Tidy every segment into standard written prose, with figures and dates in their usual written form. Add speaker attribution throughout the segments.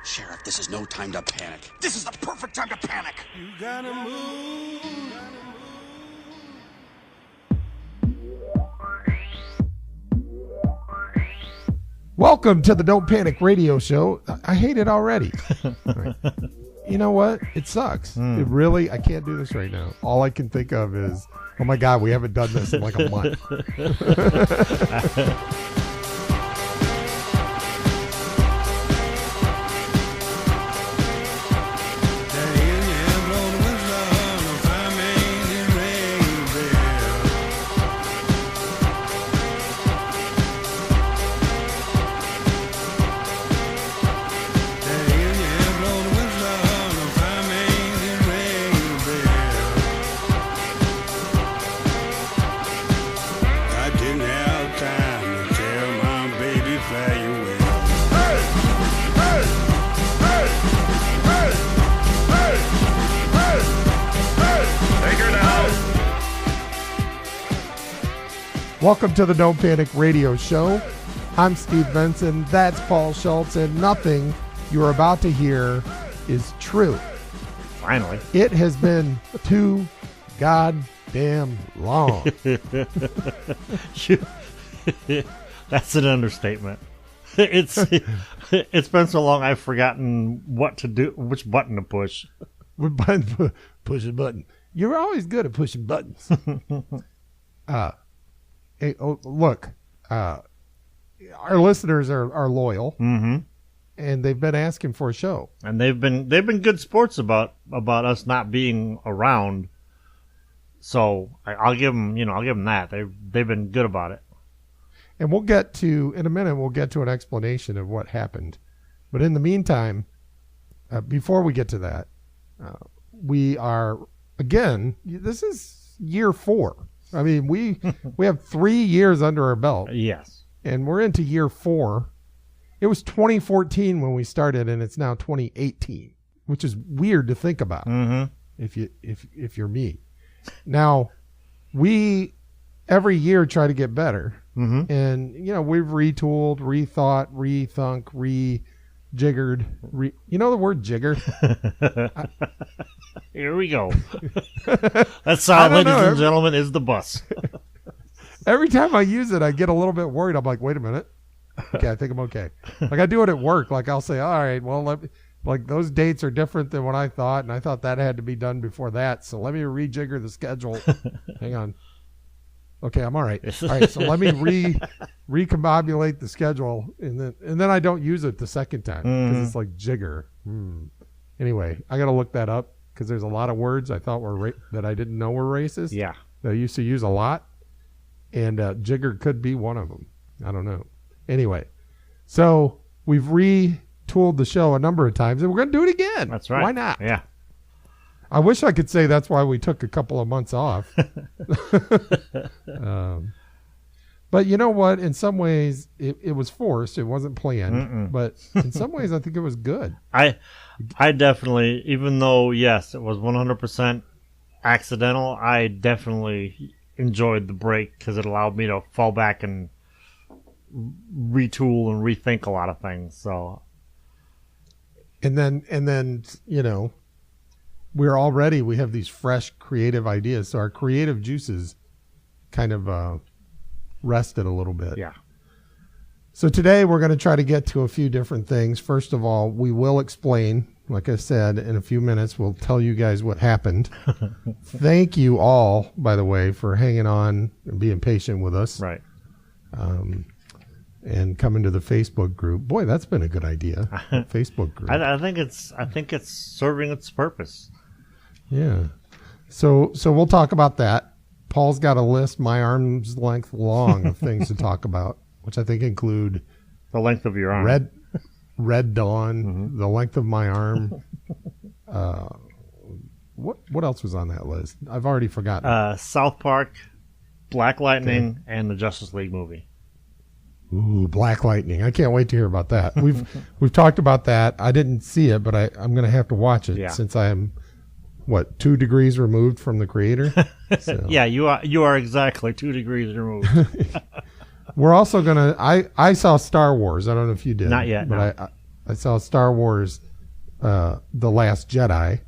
Speaker 1: Sheriff, this is no time to panic. This is the perfect time to panic.
Speaker 2: You gotta move.
Speaker 3: Welcome to the Don't Panic Radio Show. I hate it already. Right. You know what? It sucks. It really, I can't do this right now. All I can think of is, oh my God, we haven't done this in like a month. Welcome to the Don't Panic Radio Show. I'm Steve Benson. That's Paul Schultz, and nothing you're about to hear is true.
Speaker 4: Finally.
Speaker 3: It has been too goddamn long.
Speaker 4: That's an understatement. It's been so long I've forgotten what to do, which button to push.
Speaker 3: Push a button. You're always good at pushing buttons. Hey, look, our listeners are loyal, and they've been asking for a show.
Speaker 4: And they've been good sports about us not being around. So I'll give them that they've been good about it.
Speaker 3: And we'll get to in a minute. We'll get to an explanation of what happened. But in the meantime, before we get to that, we are again. This is year 4. I mean, we have 3 years under our belt.
Speaker 4: Yes. And
Speaker 3: we're into year 4. It was 2014 when we started, and it's now 2018, which is weird to think about if you're me. Now, we every year try to get better. And, we've retooled, rethought, rethunk, rejiggered. You know the word jigger?
Speaker 4: Here we go. That sound, ladies and gentlemen, is the bus.
Speaker 3: Every time I use it, I get a little bit worried. I'm like, wait a minute. Okay, I think I'm okay. Like I do it at work. Like I'll say, all right, well, like those dates are different than what I thought, and I thought that had to be done before that. So let me rejigger the schedule. Hang on. Okay, I'm all right. All right, so let me recombobulate the schedule, and then I don't use it the second time because it's like jigger. Anyway, I got to look that up because there's a lot of words I thought were that I didn't know were racist.
Speaker 4: Yeah,
Speaker 3: that I used to use a lot, and jigger could be one of them. I don't know. Anyway, so we've retooled the show a number of times, and we're going to do it again.
Speaker 4: That's right.
Speaker 3: Why not?
Speaker 4: Yeah.
Speaker 3: I wish I could say that's why we took a couple of months off. But you know what? In some ways, it was forced. It wasn't planned. But in some ways, I think it was good.
Speaker 4: I definitely, even though, yes, it was 100% accidental, I definitely enjoyed the break because it allowed me to fall back and retool and rethink a lot of things. So,
Speaker 3: and then we have these fresh creative ideas. So our creative juices kind of rested a little bit.
Speaker 4: Yeah.
Speaker 3: So today we're going to try to get to a few different things. First of all, we will explain, like I said, in a few minutes, we'll tell you guys what happened. Thank you all, by the way, for hanging on and being patient with us.
Speaker 4: Right.
Speaker 3: And coming to the Facebook group. Boy, that's been a good idea. Facebook group.
Speaker 4: I think it's serving its purpose.
Speaker 3: Yeah. So we'll talk about that. Paul's got a list my arm's length long of things to talk about, which I think include
Speaker 4: the length of your arm.
Speaker 3: Red Dawn, the length of my arm. What else was on that list? I've already forgotten.
Speaker 4: South Park, Black Lightning, and the Justice League movie.
Speaker 3: Ooh, Black Lightning. I can't wait to hear about that. We've talked about that. I didn't see it, but I'm going to have to watch it since I am what, 2 degrees removed from the creator. So.
Speaker 4: Yeah, you are exactly 2 degrees removed.
Speaker 3: We're also gonna. I saw Star Wars. I don't know if you did.
Speaker 4: Not yet,
Speaker 3: but
Speaker 4: no.
Speaker 3: I saw Star Wars, The Last Jedi.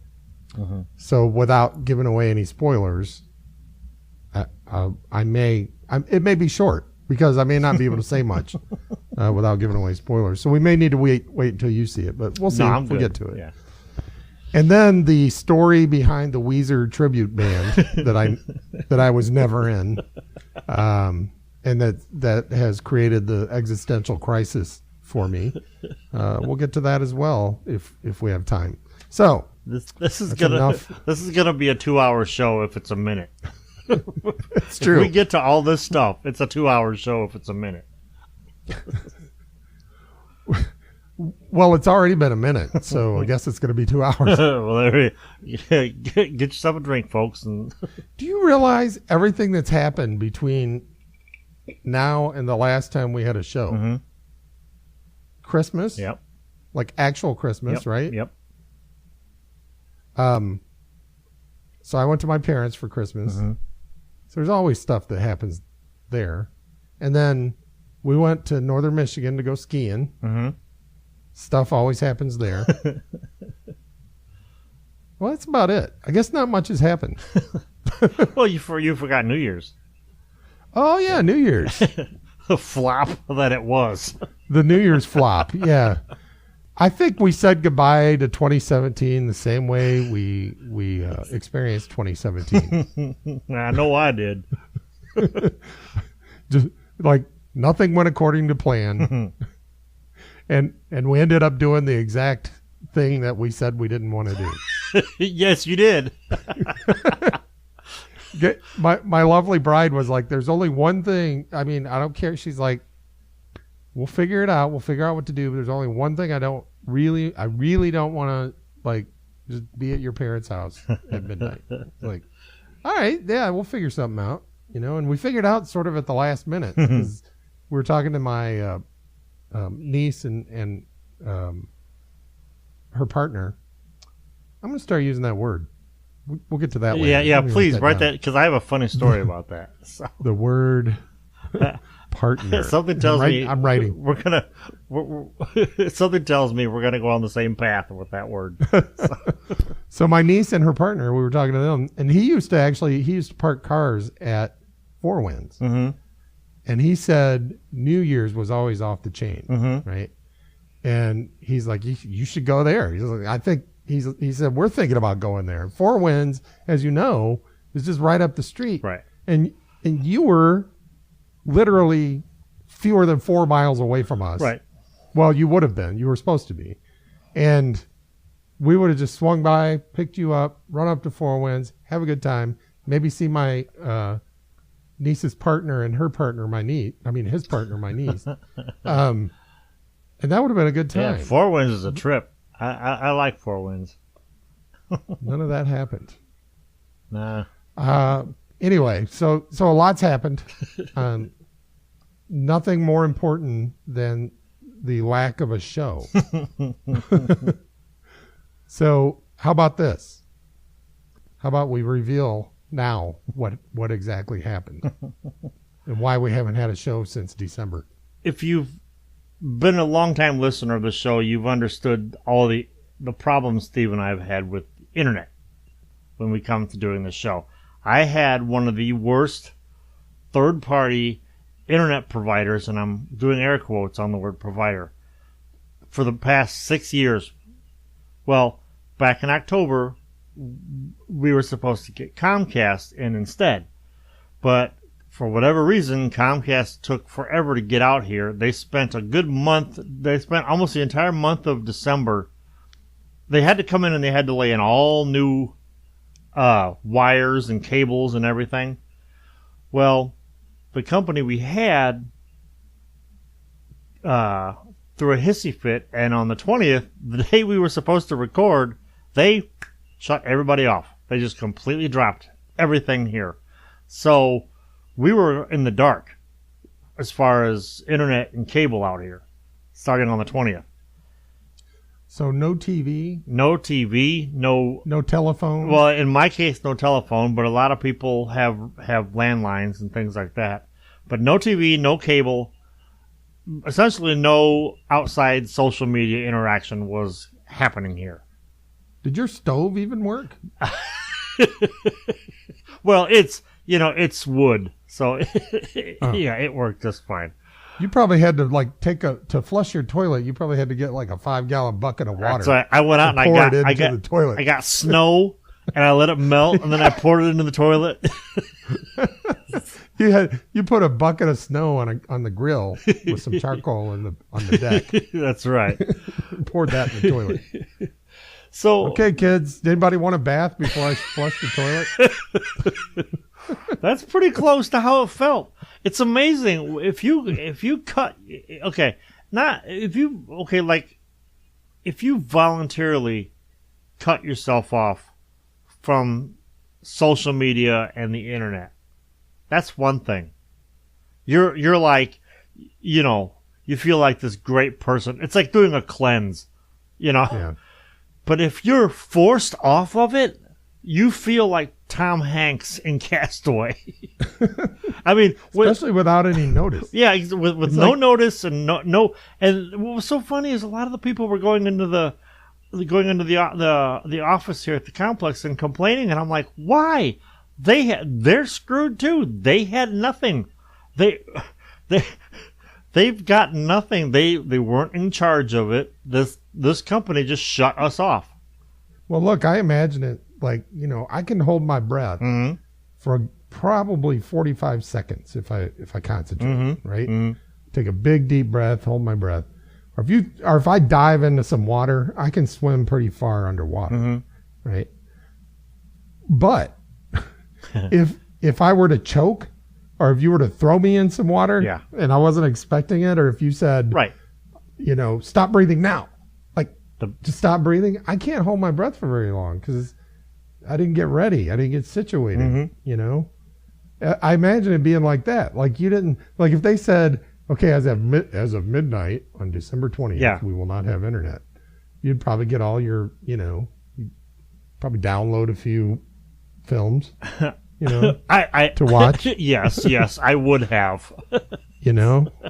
Speaker 4: Mm-hmm.
Speaker 3: So without giving away any spoilers, it may be short because I may not be able to say much without giving away spoilers. So we may need to wait until you see it, but we'll see if we get to it.
Speaker 4: Yeah.
Speaker 3: And then the story behind the Weezer tribute band that I was never in, and that has created the existential crisis for me. We'll get to that as well if we have time. So
Speaker 4: this is gonna be a 2-hour show if it's a minute.
Speaker 3: It's true.
Speaker 4: If we get to all this stuff, it's a 2-hour show if it's a minute.
Speaker 3: Well, it's already been a minute, so I guess it's going to be 2 hours.
Speaker 4: Well, get yourself a drink, folks. And
Speaker 3: do you realize everything that's happened between now and the last time we had a show?
Speaker 4: Mm-hmm.
Speaker 3: Christmas?
Speaker 4: Yep.
Speaker 3: Like actual Christmas, right?
Speaker 4: Yep.
Speaker 3: So I went to my parents for Christmas.
Speaker 4: Mm-hmm.
Speaker 3: So there's always stuff that happens there. And then we went to northern Michigan to go skiing.
Speaker 4: Mm-hmm.
Speaker 3: Stuff always happens there. Well, that's about it. I guess not much has happened.
Speaker 4: Well, you forgot New Year's.
Speaker 3: Oh, yeah, New Year's.
Speaker 4: The flop that it was.
Speaker 3: The New Year's flop, yeah. I think we said goodbye to 2017 the same way we experienced 2017.
Speaker 4: I know I did.
Speaker 3: Just like nothing went according to plan. And we ended up doing the exact thing that we said we didn't want to do.
Speaker 4: Yes, you did.
Speaker 3: My lovely bride was like, there's only one thing. I mean, I don't care. She's like, we'll figure it out. We'll figure out what to do. But there's only one thing I really don't want to, like, just be at your parents' house at midnight. Like, all right, yeah, we'll figure something out, and we figured out sort of at the last minute because we were talking to my niece and her partner. I'm going to start using that word. We'll get to that later.
Speaker 4: Yeah, please write that because I have a funny story about that. So.
Speaker 3: The word partner.
Speaker 4: Something tells me
Speaker 3: I'm writing. Something
Speaker 4: tells me we're gonna go on the same path with that word.
Speaker 3: So my niece and her partner, we were talking to them, and he used to park cars at Four Winds,
Speaker 4: mm-hmm.
Speaker 3: and he said New Year's was always off the chain,
Speaker 4: mm-hmm.
Speaker 3: right? And he's like, you should go there. He's like, he said we're thinking about going there. Four Winds, as you know, is just right up the street,
Speaker 4: right?
Speaker 3: And you were literally fewer than 4 miles away from us.
Speaker 4: Right.
Speaker 3: Well, you would have been. You were supposed to be. And we would have just swung by, picked you up, run up to Four Winds, have a good time, maybe see my niece's partner and her partner, his partner, my niece. And that would have been a good time.
Speaker 4: Yeah, Four Winds is a trip. I like Four Winds.
Speaker 3: None of that happened.
Speaker 4: Nah.
Speaker 3: Anyway, so a lot's happened. Nothing more important than the lack of a show. So how about this? How about we reveal now what exactly happened and why we haven't had a show since December?
Speaker 4: If you've been a long-time listener of the show, you've understood all the problems Steve and I have had with the internet when we come to doing the show. I had one of the worst third-party internet providers, and I'm doing air quotes on the word provider, for the past 6 years. Well, back in October, we were supposed to get Comcast in instead. But for whatever reason, Comcast took forever to get out here. They spent a good month. They spent almost the entire month of December. They had to come in and they had to lay in all new wires and cables and everything. Well, the company we had threw a hissy fit, and on the 20th, the day we were supposed to record, they shut everybody off. They just completely dropped everything here. So we were in the dark as far as internet and cable out here, starting on the 20th.
Speaker 3: So no TV,
Speaker 4: no TV,
Speaker 3: no telephone.
Speaker 4: Well, in my case, no telephone, but a lot of people have landlines and things like that. But no TV, no cable, essentially no outside social media interaction was happening here.
Speaker 3: Did your stove even work?
Speaker 4: Well, it's wood, so yeah, it worked just fine.
Speaker 3: You probably had to to flush your toilet. You probably had to get like a 5-gallon bucket of water.
Speaker 4: So I went out and I got
Speaker 3: the toilet.
Speaker 4: I got snow and I let it melt and then I poured it into the toilet.
Speaker 3: You put a bucket of snow on the grill with some charcoal on the deck.
Speaker 4: That's right.
Speaker 3: Poured that in the toilet.
Speaker 4: So
Speaker 3: okay, kids, did anybody want a bath before I flush the toilet?
Speaker 4: That's pretty close to how it felt. It's amazing if you cut if you voluntarily cut yourself off from social media and the internet. That's one thing. You're like, you feel like this great person. It's like doing a cleanse,
Speaker 3: Yeah.
Speaker 4: But if you're forced off of it, you feel like Tom Hanks in Castaway. I mean,
Speaker 3: especially without any notice.
Speaker 4: Yeah, with no notice and no. And what was so funny is a lot of the people were going into the office here at the complex and complaining, and I'm like, why? They're screwed too. They had nothing. They've got nothing. They weren't in charge of it. This company just shut us off.
Speaker 3: Well, look, I imagine it like, I can hold my breath for probably 45 seconds if I concentrate, right? Mm-hmm. Take a big deep breath, hold my breath. Or if I dive into some water, I can swim pretty far underwater, right? But if I were to choke, or if you were to throw me in some water and I wasn't expecting it, or if you said,
Speaker 4: right,
Speaker 3: stop breathing now, just stop breathing, I can't hold my breath for very long because I didn't get ready. I didn't get situated, I imagine it being like that. Like you didn't, like if they said, okay, as of midnight on December 20th, we will not have internet. You'd probably get all your, you'd probably download a few films.
Speaker 4: I
Speaker 3: to watch.
Speaker 4: Yes, I would have.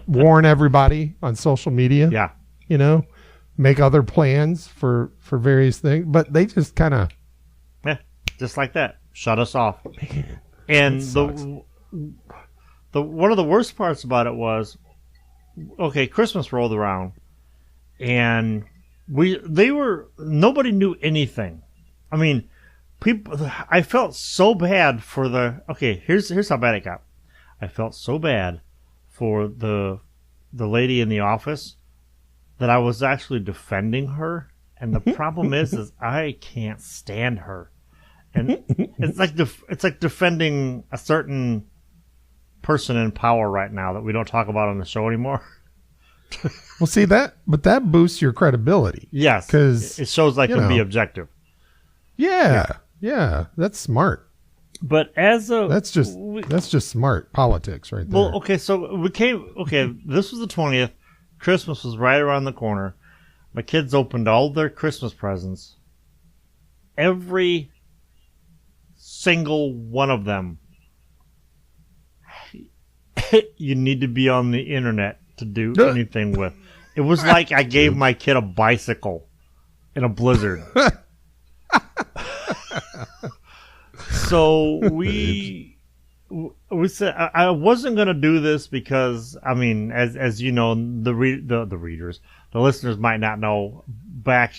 Speaker 3: Warn everybody on social media.
Speaker 4: Yeah.
Speaker 3: Make other plans for various things, but they just kind of,
Speaker 4: just like that, shut us off. And the one of the worst parts about it was, okay, Christmas rolled around, and nobody knew anything. I mean, I felt so bad for here's how bad it got. I felt so bad for the lady in the office that I was actually defending her. And the problem is I can't stand her. And it's like defending a certain person in power right now that we don't talk about on the show anymore.
Speaker 3: Well, see that boosts your credibility.
Speaker 4: Yes, because it shows I can be objective.
Speaker 3: Yeah, that's smart.
Speaker 4: But that's
Speaker 3: just smart politics right there.
Speaker 4: Well, okay, so this was the 20th. Christmas was right around the corner. My kids opened all their Christmas presents. Every single one of them, you need to be on the internet to do anything with. It was like I gave my kid a bicycle in a blizzard. So we said I wasn't going to do this because, I mean, as you know, the readers, the listeners might not know, back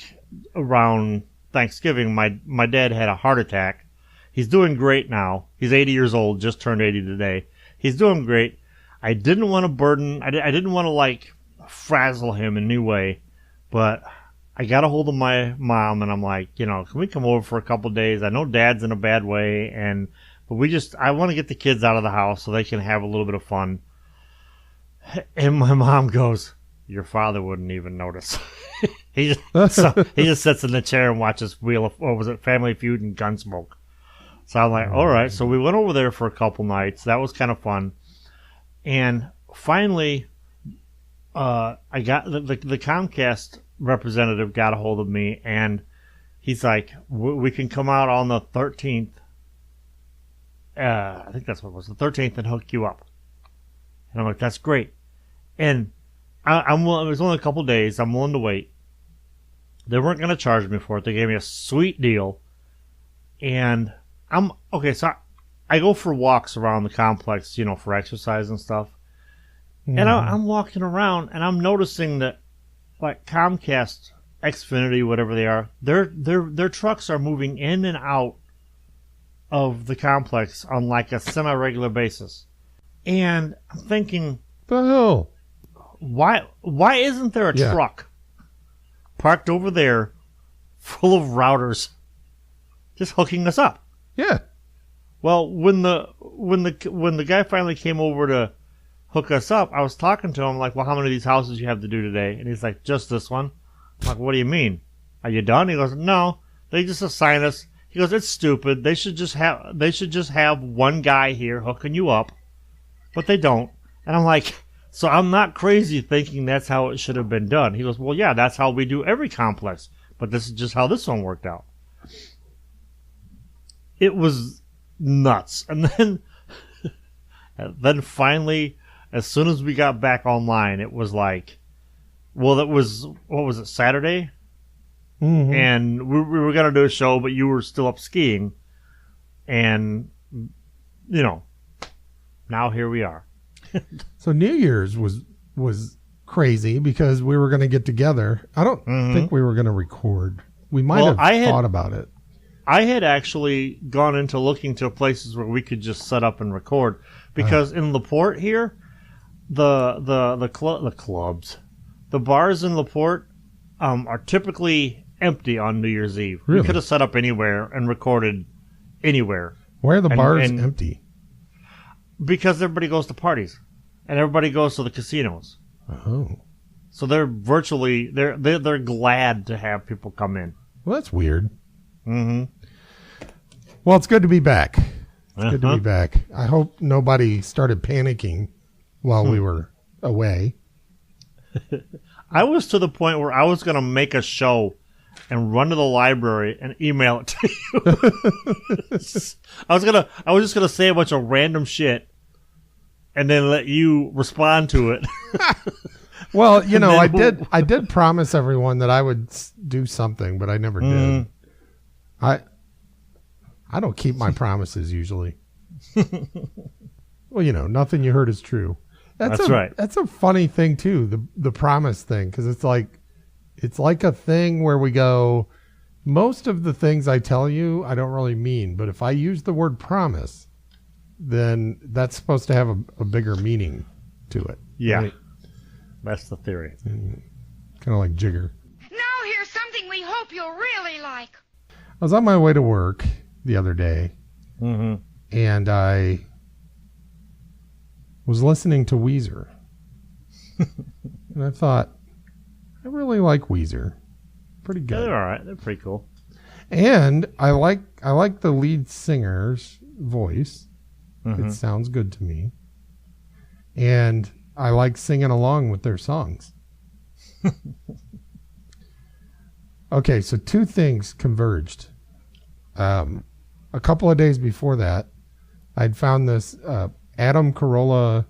Speaker 4: around Thanksgiving, my dad had a heart attack. He's doing great now. He's 80 years old, just turned 80 today. He's doing great. I didn't want to burden, I didn't want to frazzle him in any way, but I got a hold of my mom and I'm like, can we come over for a couple of days? I know Dad's in a bad way, but I want to get the kids out of the house so they can have a little bit of fun. And my mom goes, your father wouldn't even notice. he just sits in the chair and watches Family Feud and Gunsmoke. So I'm like, all right. So we went over there for a couple nights. That was kind of fun. And finally, I got the Comcast representative got a hold of me, and he's like, we can come out on the 13th. I think that's what it was, the 13th, and hook you up. And I'm like, that's great. And I'm willing, it was only a couple days. I'm willing to wait. They weren't going to charge me for it. They gave me a sweet deal. And so I go for walks around the complex, for exercise and stuff. Mm-hmm. And I'm walking around, and I'm noticing that, like, Comcast, Xfinity, whatever they are, their trucks are moving in and out of the complex on, like, a semi-regular basis. And I'm thinking,
Speaker 3: the hell?
Speaker 4: Why isn't there a truck parked over there full of routers just hooking us up?
Speaker 3: Yeah.
Speaker 4: Well, when the guy finally came over to hook us up, I was talking to him like, well, how many of these houses you have to do today? And he's like, just this one. I'm like, what do you mean? Are you done? He goes, no, they just assign us. He goes, it's stupid. They should just have one guy here hooking you up, but they don't. And I'm like, so I'm not crazy thinking that's how it should have been done. He goes, well, yeah, that's how we do every complex, but this is just how this one worked out. It was nuts. And then finally, as soon as we got back online, it was like, well, that was, what was it, Saturday?
Speaker 3: Mm-hmm.
Speaker 4: And we were going to do a show, but you were still up skiing. And, now here we are.
Speaker 3: So New Year's was crazy because we were going to get together. I don't think we were going to record. We might have thought about it.
Speaker 4: I had actually gone into looking to places where we could just set up and record because in LaPorte here, the clubs, the bars in LaPorte are typically empty on New Year's Eve.
Speaker 3: Really?
Speaker 4: We could have set up anywhere and recorded anywhere.
Speaker 3: Why are the bars empty?
Speaker 4: Because everybody goes to parties and everybody goes to the casinos.
Speaker 3: Oh.
Speaker 4: So they're virtually they're glad to have people come in.
Speaker 3: Well, that's weird.
Speaker 4: Mm-hmm.
Speaker 3: Well, it's good to be back. It's good to be back. I hope nobody started panicking while we were away.
Speaker 4: I was to the point where I was going to make a show and run to the library and email it to you. I was just gonna say a bunch of random shit and then let you respond to it.
Speaker 3: Well, I did promise everyone that I would do something, but I never did. I don't keep my promises usually. Well, nothing you heard is true. That's right. That's a funny thing too, the promise thing, because it's like a thing where we go, most of the things I tell you I don't really mean, but if I use the word promise, then that's supposed to have a bigger meaning to it.
Speaker 4: Yeah.
Speaker 3: Right?
Speaker 4: That's the theory.
Speaker 3: Kind of like Jigger.
Speaker 5: Now here's something we hope you'll really like.
Speaker 3: I was on my way to work the other day, and I was listening to Weezer. And I thought, I really like Weezer. Pretty good.
Speaker 4: They're all right. They're pretty cool.
Speaker 3: And I like the lead singer's voice. It sounds good to me. And I like singing along with their songs. Okay, so two things converged. A couple of days before that, I'd found this Adam Carolla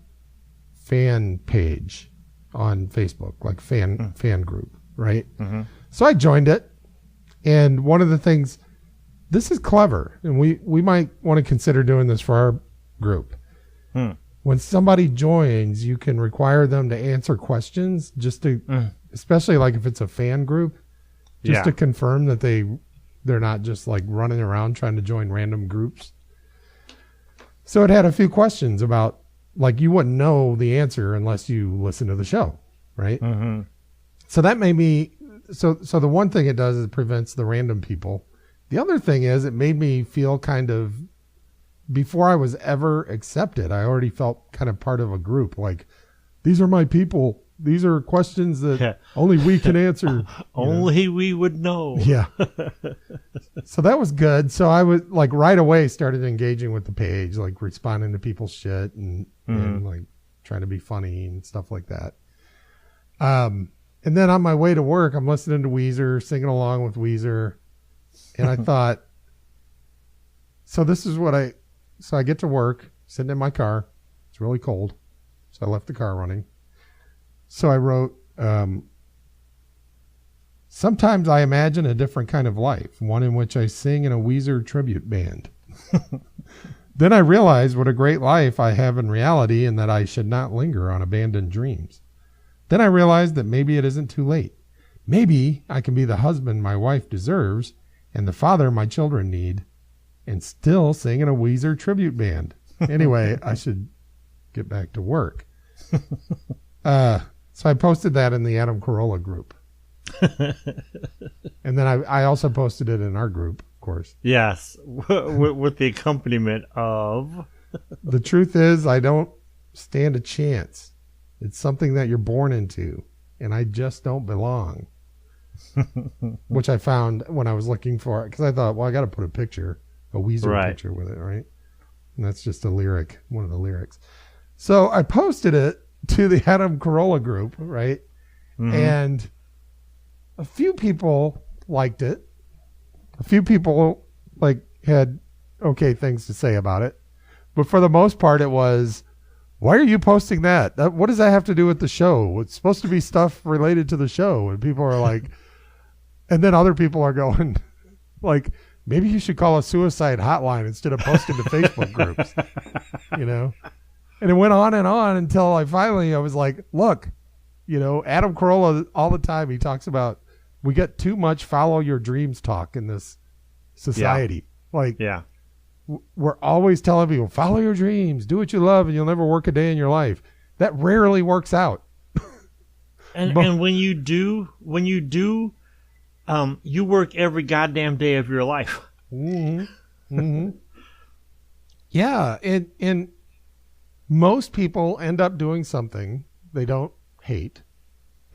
Speaker 3: fan page on Facebook, like fan group, right? So I joined it, and one of the things, this is clever, and we might want to consider doing this for our group. When somebody joins, you can require them to answer questions, just to, especially like if it's a fan group, just to confirm that they're not just like running around trying to join random groups. So it had a few questions about, like, you wouldn't know the answer unless you listen to the show, right? So that made me, so the one thing it does is it prevents the random people. The other thing is it made me feel kind of, before I was ever accepted, I already felt kind of part of a group. Like, these are my people. These are questions that only we can answer.
Speaker 4: Only we would know.
Speaker 3: Yeah. So that was good. So I was like right away started engaging with the page, like responding to people's shit and like trying to be funny and stuff like that. And And then on my way to work, I'm listening to Weezer, singing along with Weezer. And I thought, so I get to work, sitting in my car. It's really cold. So I left the car running. So I wrote, sometimes I imagine a different kind of life, one in which I sing in a Weezer tribute band. Then I realized what a great life I have in reality and that I should not linger on abandoned dreams. Then I realized that maybe it isn't too late. Maybe I can be the husband my wife deserves and the father my children need and still sing in a Weezer tribute band. Anyway, I should get back to work. So I posted that in the Adam Carolla group. And then I also posted it in our group, of course.
Speaker 4: Yes, with the accompaniment of...
Speaker 3: The truth is, I don't stand a chance. It's something that you're born into, and I just don't belong. Which I found when I was looking for it, because I thought, well, I got to put a Weezer picture with it, right? And that's just a lyric, one of the lyrics. So I posted it to the Adam Carolla group, right? Mm-hmm. And a few people liked it. A few people had okay things to say about it. But for the most part, it was, why are you posting that? What does that have to do with the show? It's supposed to be stuff related to the show. And people are like, and then other people are going, like, maybe you should call a suicide hotline instead of posting to Facebook groups, And it went on and on until I was like, look, Adam Carolla, all the time, he talks about, we get too much follow your dreams talk in this society. We're always telling people, follow your dreams, do what you love, and you'll never work a day in your life. That rarely works out.
Speaker 4: And when you do, you work every goddamn day of your life.
Speaker 3: Mm-hmm. Mm-hmm. Yeah, and most people end up doing something they don't hate.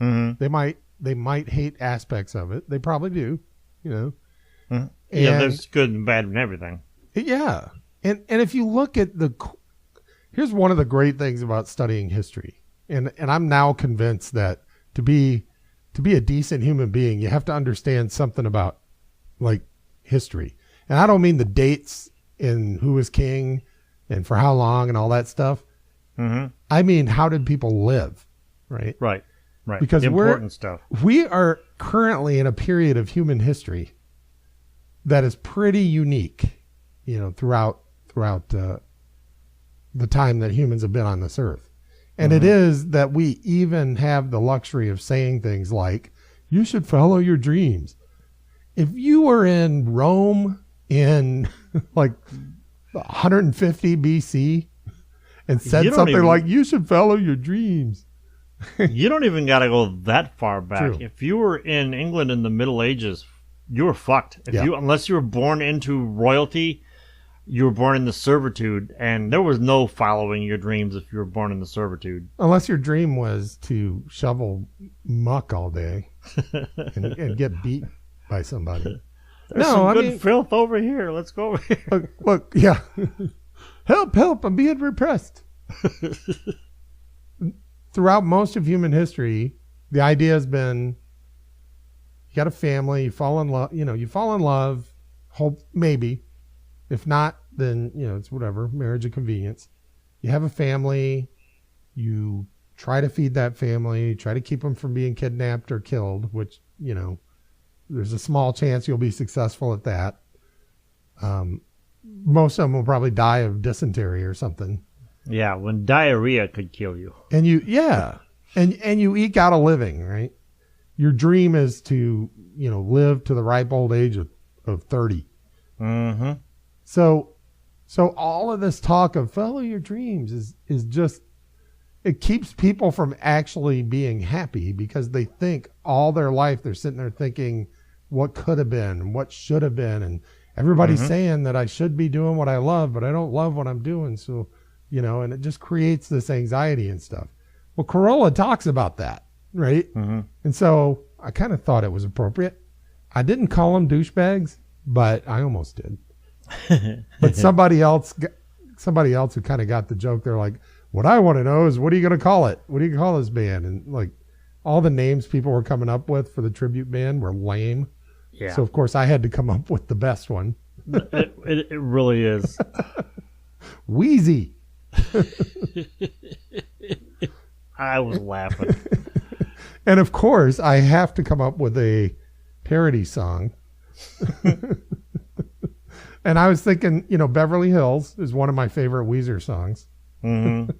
Speaker 3: Mm-hmm. They might hate aspects of it. They probably do,
Speaker 4: Mm-hmm. Yeah, there's good and bad and everything.
Speaker 3: Yeah. And if you look at here's one of the great things about studying history. And I'm now convinced that to be a decent human being, you have to understand something about history. And I don't mean the dates and who was king and for how long and all that stuff. Mm-hmm. I mean, how did people live? Right.
Speaker 4: Right.
Speaker 3: Because
Speaker 4: the important stuff.
Speaker 3: We are currently in a period of human history that is pretty unique, throughout the time that humans have been on this earth. And it is that we even have the luxury of saying things like, you should follow your dreams. If you were in Rome in 150 BC and said something like, you should follow your dreams.
Speaker 4: You don't even got to go that far back.
Speaker 3: True.
Speaker 4: If you were in England in the Middle Ages, you were fucked. Unless you were born into royalty, you were born into servitude, and there was no following your dreams if you were born into servitude.
Speaker 3: Unless your dream was to shovel muck all day and get beat by somebody.
Speaker 4: There's some good filth over here. Let's go over here.
Speaker 3: Look, yeah. Help, I'm being repressed. Throughout most of human history, the idea has been, you got a family, you fall in love, hope, maybe. If not, then, it's whatever, marriage of convenience. You have a family, you try to feed that family, try to keep them from being kidnapped or killed, which, there's a small chance you'll be successful at that. Most of them will probably die of dysentery or something.
Speaker 4: Yeah, when diarrhea could kill you.
Speaker 3: And you eke out a living, right? Your dream is to, live to the ripe old age of 30.
Speaker 4: Mm-hmm.
Speaker 3: So all of this talk of follow your dreams is just, it keeps people from actually being happy because they think all their life they're sitting there thinking what could have been and what should have been. And everybody's saying that I should be doing what I love, but I don't love what I'm doing. So, and it just creates this anxiety and stuff. Well, Carolla talks about that, right? Mm-hmm. And so I kind of thought it was appropriate. I didn't call them douchebags, but I almost did. But somebody else who kind of got the joke, they're like, what I want to know is, what are you going to call it? What do you call this band? And all the names people were coming up with for the tribute band were lame.
Speaker 4: Yeah.
Speaker 3: So of course I had to come up with the best one.
Speaker 4: It really is.
Speaker 3: Wheezy.
Speaker 4: I was laughing.
Speaker 3: And of course I have to come up with a parody song. And I was thinking, Beverly Hills is one of my favorite Weezer songs.
Speaker 4: Mm-hmm.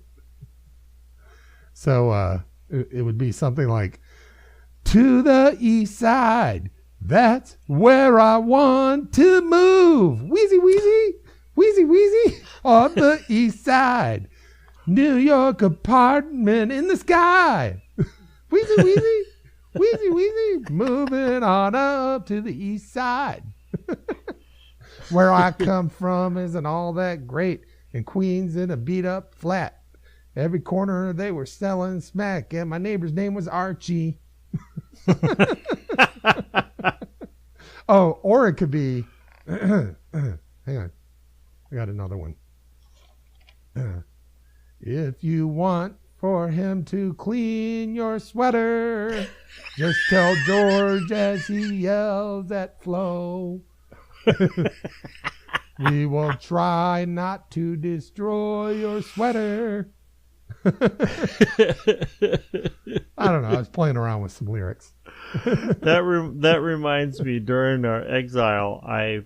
Speaker 3: So it would be something like, to the east side, that's where I want to move. Wheezy, wheezy, wheezy, wheezy, on the east side. New York apartment in the sky. Wheezy, wheezy, wheezy, wheezy, moving on up to the east side. Where I come from isn't all that great, and Queens in a beat-up flat. Every corner they were selling smack, and my neighbor's name was Archie. Oh, or it could be... hang on. I got another one. If you want for him to clean your sweater, just tell George as he yells at Flo. We will try not to destroy your sweater. I don't know. I was playing around with some lyrics.
Speaker 4: That reminds me, during our exile, I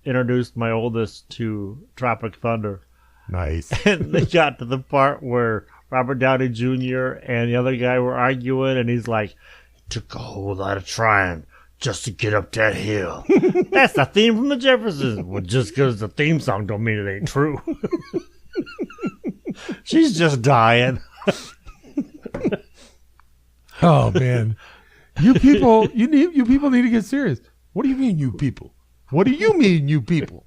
Speaker 4: introduced my oldest to Tropic Thunder.
Speaker 3: Nice.
Speaker 4: And they got to the part where Robert Downey Jr. and the other guy were arguing, and he's like, took a whole lot of trying just to get up that hill. That's the theme from the Jeffersons. Well, just because the theme song don't mean it ain't true. She's just dying.
Speaker 3: Oh man, you people need to get serious. What do you mean, you people? What do you mean, you people?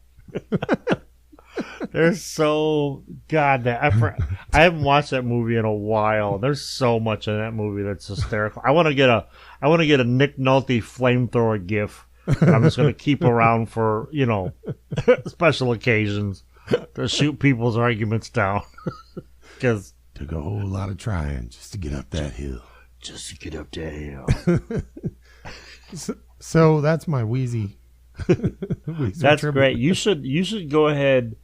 Speaker 4: There's so I haven't watched that movie in a while. There's so much in that movie that's hysterical. I want to get a Nick Nolte flamethrower gif that I'm just going to keep around for special occasions to shoot people's arguments down. Because
Speaker 3: took a whole lot of trying just to get up that hill.
Speaker 4: Just to get up that hill.
Speaker 3: So that's my Wheezy.
Speaker 4: That's tribute. Great. You should go ahead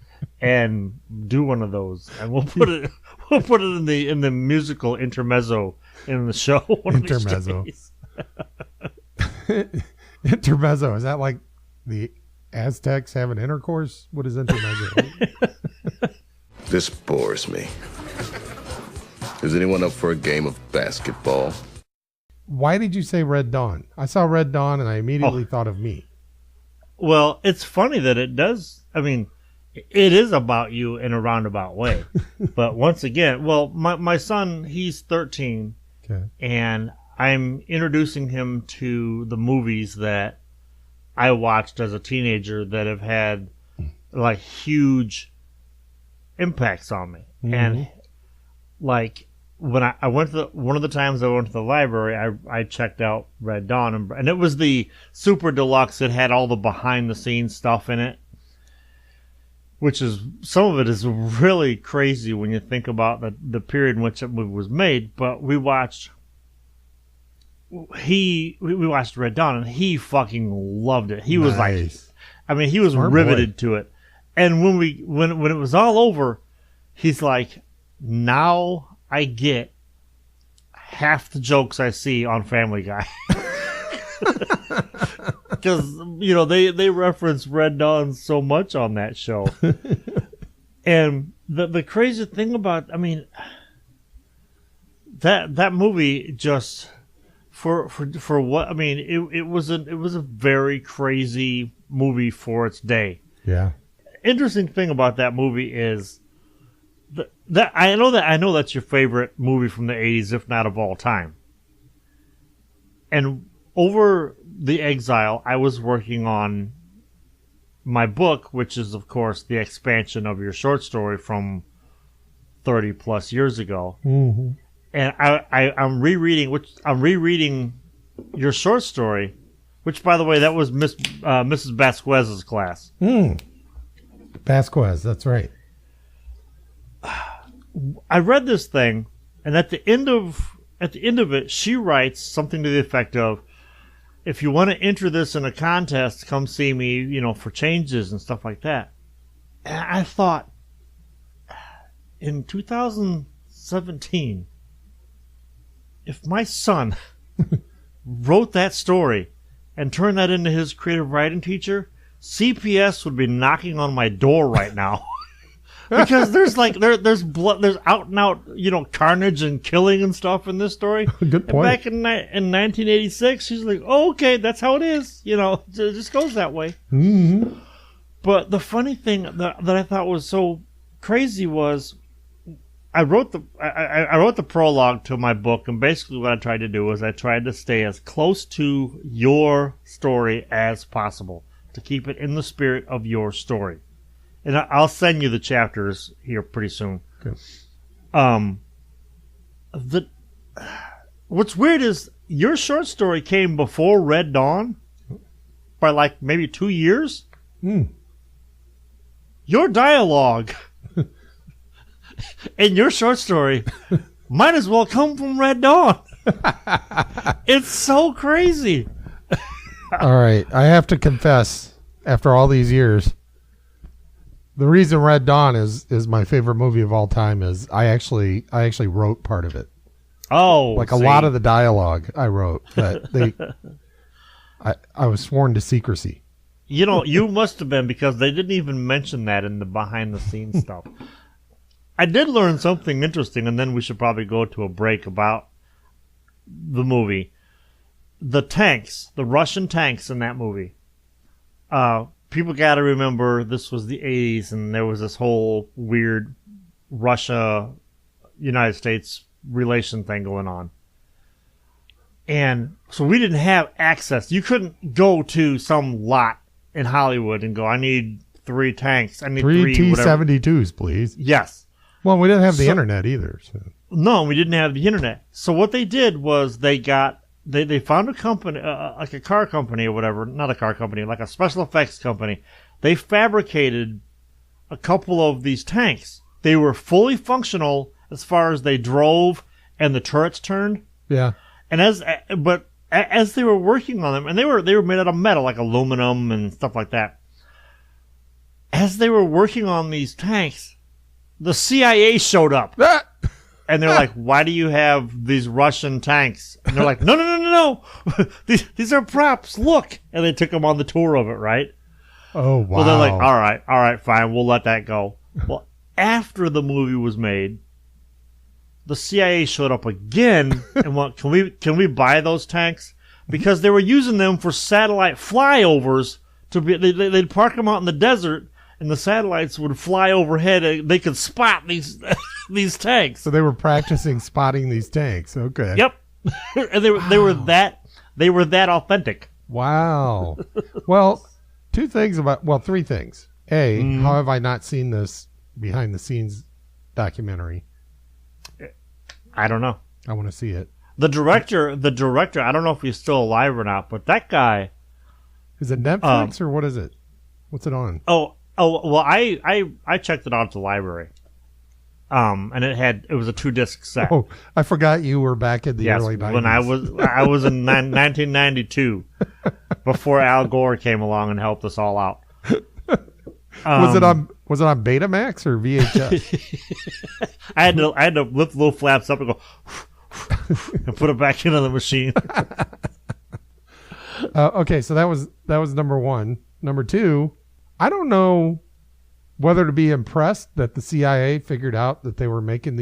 Speaker 4: and do one of those, and we'll put it in the musical intermezzo in the show.
Speaker 3: Intermezzo. Intermezzo, is that like the Aztecs having intercourse? What is intermezzo?
Speaker 6: This bores me. Is anyone up for a game of basketball?
Speaker 3: Why did you say Red Dawn? I saw Red Dawn and I immediately thought of me.
Speaker 4: Well, it's funny that it does. I mean, it is about you in a roundabout way. But once again, my son, he's 13.
Speaker 3: Okay.
Speaker 4: And I'm introducing him to the movies that I watched as a teenager that have had like huge impacts on me. Mm-hmm. And like when I went to one of the times I went to the library, I checked out Red Dawn, and it was the super deluxe. It had all the behind the scenes stuff in it, which is, some of it is really crazy when you think about the period in which that movie was made. But we watched Red Dawn, and he fucking loved it. He was like, I mean, he was smart riveted boy. To it. And when it was all over, he's like, now I get half the jokes I see on Family Guy. Because, they reference Red Dawn so much on that show. And the crazy thing about, I mean, that movie just, for what, I mean, it was a very crazy movie for its day.
Speaker 3: Yeah.
Speaker 4: Interesting thing about that movie is that I know that's your favorite movie from the 80s, if not of all time. And over the exile, I was working on my book, which is, of course, the expansion of your short story from 30 plus years ago.
Speaker 3: Mm-hmm.
Speaker 4: And I'm rereading your short story, which, by the way, that was Mrs. Vasquez's class.
Speaker 3: Vasquez, that's right.
Speaker 4: I read this thing, and at the end of at the end of it, she writes something to the effect of, if you want to enter this in a contest, come see me, for changes and stuff like that. And I thought, in 2017, if my son wrote that story and turned that into his creative writing teacher, CPS would be knocking on my door right now. Because there's there's blood, there's out and out, carnage and killing and stuff in this story.
Speaker 3: Good point.
Speaker 4: And back in 1986, she's like, "Oh, okay, that's how it is." It just goes that way.
Speaker 3: Mm-hmm.
Speaker 4: But the funny thing that I thought was so crazy was, I wrote the prologue to my book, and basically what I tried to do was I tried to stay as close to your story as possible to keep it in the spirit of your story. And I'll send you the chapters here pretty soon.
Speaker 3: Okay.
Speaker 4: What's weird is your short story came before Red Dawn by maybe 2 years.
Speaker 3: Mm.
Speaker 4: Your dialogue in your short story might as well come from Red Dawn. It's so crazy.
Speaker 3: All right, I have to confess, after all these years, the reason Red Dawn is my favorite movie of all time is I actually wrote part of it.
Speaker 4: Oh,
Speaker 3: a lot of the dialogue I wrote, but I was sworn to secrecy.
Speaker 4: You must have been, because they didn't even mention that in the behind the scenes stuff. I did learn something interesting, and then we should probably go to a break about the movie. The tanks, the Russian tanks in that movie. People got to remember this was the 80s, and there was this whole weird Russia-United States relation thing going on. And so we didn't have access. You couldn't go to some lot in Hollywood and go, I need 3 tanks. I need 3
Speaker 3: T-72s, please.
Speaker 4: Yes.
Speaker 3: Well, we didn't have the internet either. So.
Speaker 4: No, we didn't have the internet. So what they did was they found a company, like a car company or whatever, not a car company, like a special effects company. They fabricated a couple of these tanks. They were fully functional as far as they drove and the turrets turned.
Speaker 3: Yeah.
Speaker 4: And as they were working on them, and they were made out of metal, like aluminum and stuff like that. As they were working on these tanks, the CIA showed up. And they're like, why do you have these Russian tanks? And they're like, no. These are props. Look. And they took them on the tour of it, right?
Speaker 3: Oh, wow.
Speaker 4: Well, they're like, all right, fine. We'll let that go. Well, after the movie was made, the CIA showed up again and went, can we buy those tanks? Because they were using them for satellite flyovers. They'd park them out in the desert, and the satellites would fly overhead, and they could spot these tanks.
Speaker 3: So they were practicing spotting these tanks. Okay.
Speaker 4: Yep. And they were that authentic.
Speaker 3: Wow. Well, 3 things. A, how have I not seen this behind the scenes documentary?
Speaker 4: I don't know.
Speaker 3: I want to see it.
Speaker 4: The director, I don't know if he's still alive or not, but that guy.
Speaker 3: Is it Netflix or what is it? What's it on?
Speaker 4: Oh, well, I checked it out at the library. And it was a 2-disc set.
Speaker 3: Oh, I forgot you were back in the early 90s.
Speaker 4: When I was in 1992, before Al Gore came along and helped us all out.
Speaker 3: Was it on Betamax or VHS?
Speaker 4: I had to lift the little flaps up and go and put it back into the machine.
Speaker 3: Okay, so that was number 1. Number 2, I don't know whether to be impressed that the CIA figured out that they were making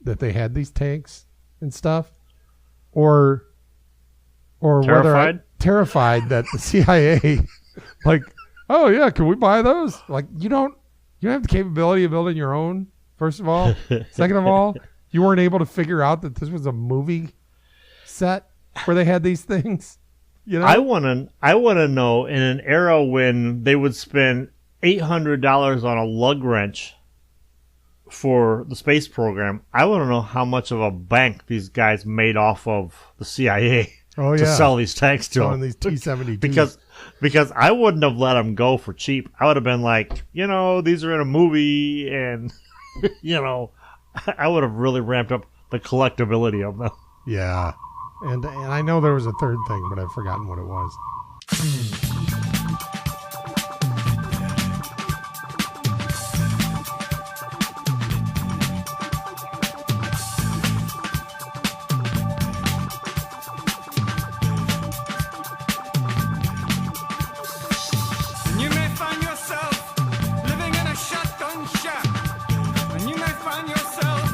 Speaker 3: that they had these tanks and stuff, or terrified that the CIA, like, oh yeah, can we buy those? Like, you don't have the capability of building your own. First of all, second of all, you weren't able to figure out that this was a movie set where they had these things.
Speaker 4: I want to know, in an era when they would spend $800 on a lug wrench for the space program, I want to know how much of a bank these guys made off of the CIA to sell these tanks to them.
Speaker 3: These T-72s.
Speaker 4: Because I wouldn't have let them go for cheap. I would have been like, these are in a movie, and I would have really ramped up the collectability of them.
Speaker 3: Yeah. And I know there was a third thing, but I've forgotten what it was.
Speaker 2: You may find yourself living in a shotgun shack, and you may find yourself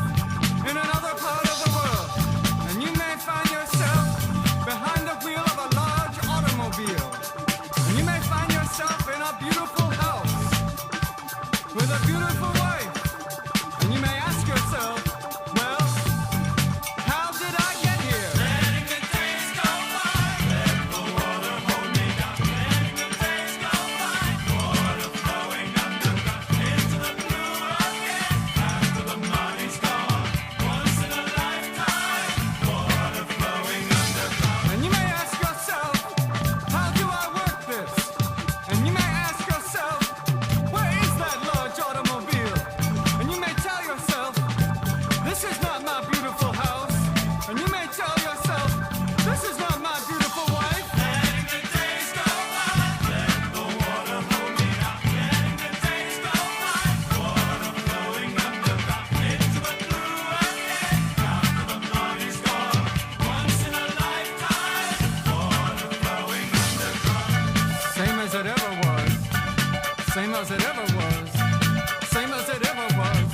Speaker 2: in another part of the world, and you may find yourself behind the wheel of a large automobile, and you may find yourself in a beautiful house with a beautiful wife, and you may ask yourself, well, how did I get here? Letting the days go by, let the water hold me down. Letting the days go by, water flowing underground into the blue again. After the money's gone, once in a lifetime, water flowing underground. And you may ask yourself, how do I work this? And you may ask yourself, where is that large automobile? And you may tell yourself, this is not my beautiful house. And you may tell yourself, this is not my beautiful wife. Letting the days go by, let the water hold me down. Letting the days go by, water flowing underground into the blue again. After the money's gone, once in a lifetime, water flowing underground. Same as it ever was. Same as it ever was. Same as it ever was.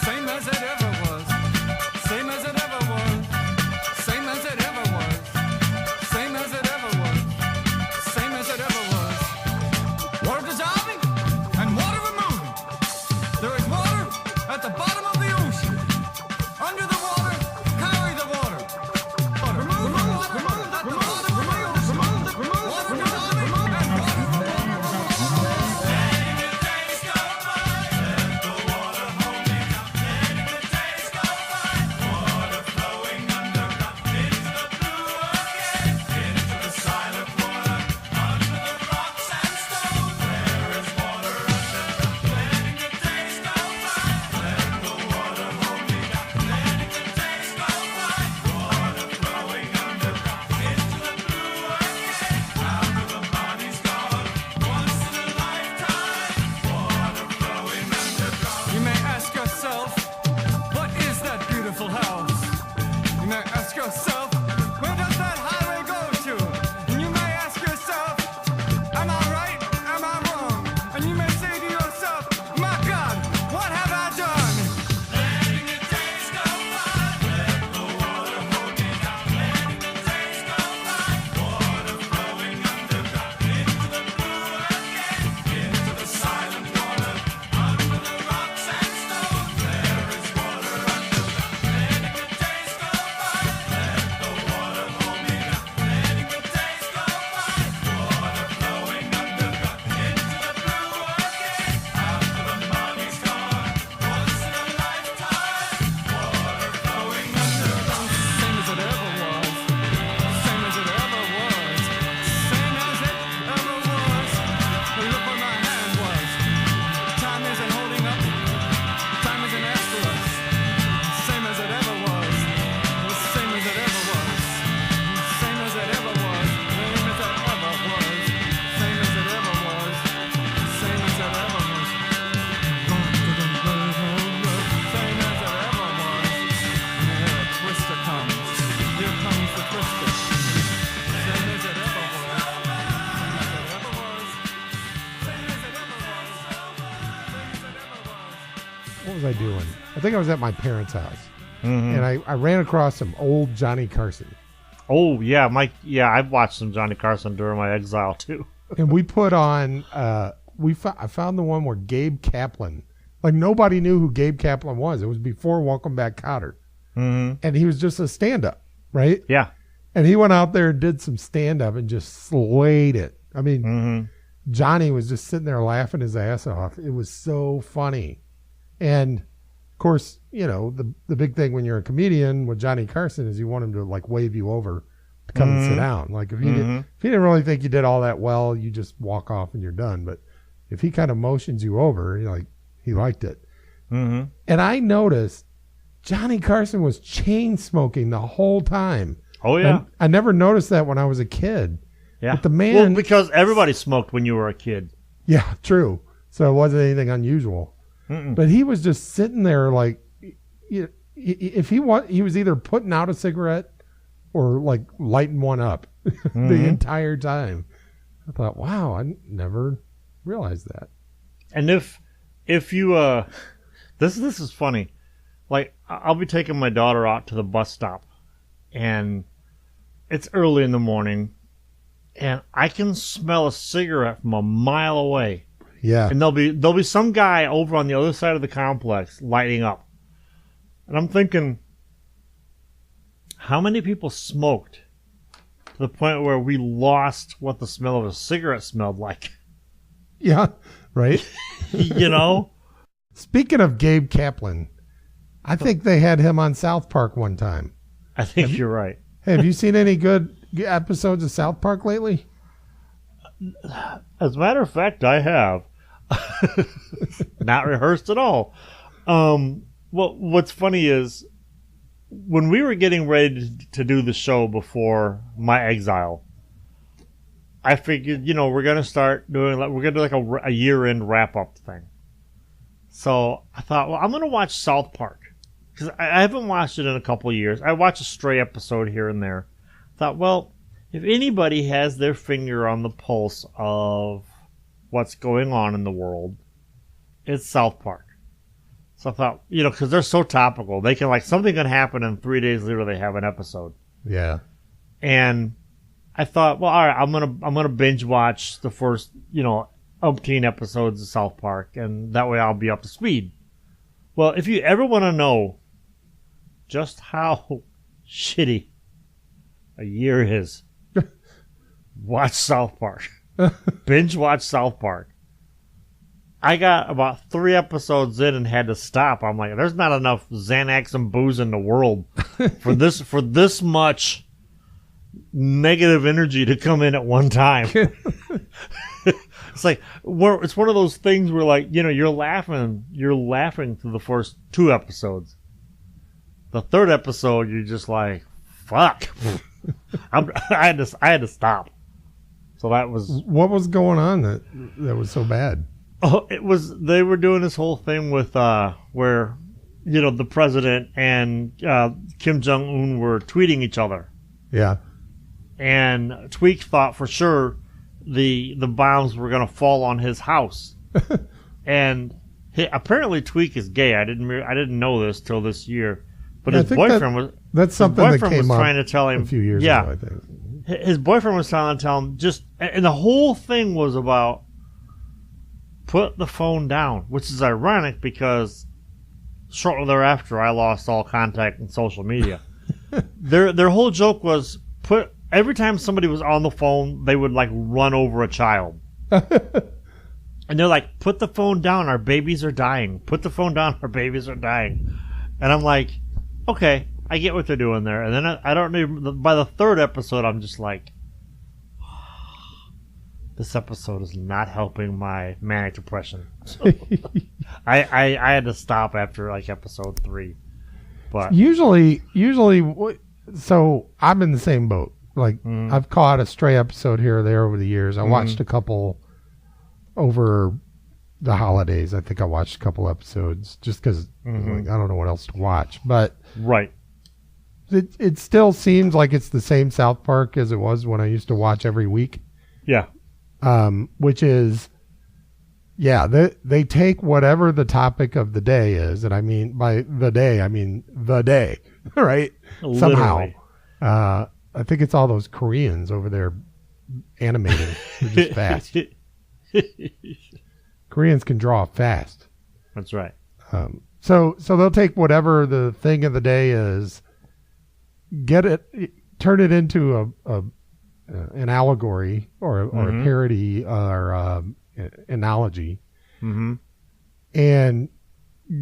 Speaker 2: Same as it ever was. Same as it ever was. Same as it ever was. Same as it ever was. Same as it ever was. Water dissolving and water removing. There is water at the bottom of the ocean. Under the water, carry the water. Remove the water at the bottom of the ocean. Water dissolving and water removing. Letting the days go by, let the water hold me down. Letting the days go by, water flowing underground into the blue again, into the silent water, under the rocks and stones. There is water underground. Letting the days go by, let the water hold me down. Letting the days go by, water flowing underground into the blue again. After the money's gone, once in a lifetime, water flowing underground. You may ask yourself, what is that beautiful house? You may ask yourself, where does that highway go to? And you may ask yourself, am I right? Am I wrong? And you may say to yourself, my God, what have I done? Letting the days go by, let the water hold me down. Letting the days go by, water flowing underground into the blue again, into the silent water, under the rocks and stones. There is water underground. Letting the days go by, let the water hold me down. Letting the days go by, water flowing underground into the blue again. After the money's gone, once in a lifetime, water flowing underground. Same as it ever was. Same as it ever was. Same as it ever was. Look where my hand was. Time isn't holding up. Time isn't after us. Same as it ever was. Same as it ever was. Same as it ever was. Same as it ever was. Same as it ever was. Same as it ever was. Same as it ever was. Here a twister comes. Here comes the twister. Same as it ever was. Same as it ever was. Same as it ever was.
Speaker 3: What was I doing? I think I was at my parents' house. And I ran across some old Johnny Carson.
Speaker 4: Oh yeah, Mike. Yeah, I've watched some Johnny Carson during my exile too.
Speaker 3: And we put on, I found the one where Gabe Kaplan, like nobody knew who Gabe Kaplan was. It was before Welcome Back, Kotter. And he was just a stand-up, right?
Speaker 4: Yeah.
Speaker 3: And he went out there and did some stand-up and just slayed it. I mean, Johnny was just sitting there laughing his ass off. It was so funny. And, of course, you know, the big thing when you're a comedian with Johnny Carson is you want him to, like, wave you over to come and sit down. Like, if he didn't really think you did all that well, you just walk off and you're done. But if he kind of motions you over, you're like, he liked it. And I noticed Johnny Carson was chain smoking the whole time.
Speaker 4: Oh, yeah.
Speaker 3: I never noticed that when I was a kid.
Speaker 4: Yeah.
Speaker 3: But the man...
Speaker 4: Well, because everybody smoked when you were a kid.
Speaker 3: Yeah, true. So it wasn't anything unusual. But he was just sitting there like... If he was either putting out a cigarette or like lighting one up the entire time. I thought, wow, I never realized that.
Speaker 4: And if you this is funny. Like, I'll be taking my daughter out to the bus stop, and it's early in the morning, and I can smell a cigarette from a mile away.
Speaker 3: Yeah.
Speaker 4: And there'll be some guy over on the other side of the complex lighting up. And I'm thinking, how many people smoked to the point where we lost what the smell of a cigarette smelled like?
Speaker 3: Yeah, right?
Speaker 4: You know?
Speaker 3: Speaking of Gabe Kaplan, I think they had him on South Park one time.
Speaker 4: I think you're right.
Speaker 3: Hey, have you seen any good episodes of South Park lately?
Speaker 4: As a matter of fact, I have. Not rehearsed at all. Well, what's funny is when we were getting ready to do the show before my exile, I figured, we're going to start doing, we're going to do like a year-end wrap-up thing. So I thought, well, I'm going to watch South Park. Because I haven't watched it in a couple of years. I watch a stray episode here and there. Thought, well, if anybody has their finger on the pulse of what's going on in the world, it's South Park. So I thought, because they're so topical, they can something can happen and 3 days later they have an episode.
Speaker 3: Yeah.
Speaker 4: And I thought, well, all right, I'm gonna binge watch the first, umpteen episodes of South Park, and that way I'll be up to speed. Well, if you ever want to know just how shitty a year is, watch South Park. Binge watch South Park. I got about 3 episodes in and had to stop. I'm like, there's not enough Xanax and booze in the world for this much negative energy to come in at one time. It's like it's one of those things where you're laughing through the first 2 episodes. The 3rd episode, you're just like, fuck. I had to stop. So that was...
Speaker 3: What was going on that was so bad?
Speaker 4: Oh, they were doing this whole thing with where the president and Kim Jong-un were tweeting each other.
Speaker 3: Yeah.
Speaker 4: And Tweak thought for sure the bombs were going to fall on his house. And apparently Tweak is gay. I didn't know this till this year. But his boyfriend
Speaker 3: that's something that came
Speaker 4: trying to tell him
Speaker 3: a few years ago, I think.
Speaker 4: His boyfriend was trying to tell him and the whole thing was about put the phone down, which is ironic because shortly thereafter I lost all contact in social media. Their whole joke was every time somebody was on the phone, they would run over a child. And they're like, put the phone down, our babies are dying. Put the phone down, our babies are dying. And I'm like, okay, I get what they're doing there. And then I don't know, by the 3rd episode, I'm just like, this episode is not helping my manic depression. So I had to stop after episode 3. But
Speaker 3: usually, so I'm in the same boat. I've caught a stray episode here or there over the years. I watched a couple over the holidays. I think I watched a couple episodes just because I don't know what else to watch. But
Speaker 4: right,
Speaker 3: it still seems like it's the same South Park as it was when I used to watch every week.
Speaker 4: Yeah.
Speaker 3: Which is, they take whatever the topic of the day is, and I mean by the day, I mean the day, right?
Speaker 4: Literally.
Speaker 3: Somehow. I think it's all those Koreans over there animating. They're just fast. Koreans can draw fast.
Speaker 4: That's right.
Speaker 3: So they'll take whatever the thing of the day is, turn it into an allegory or a parody or analogy, and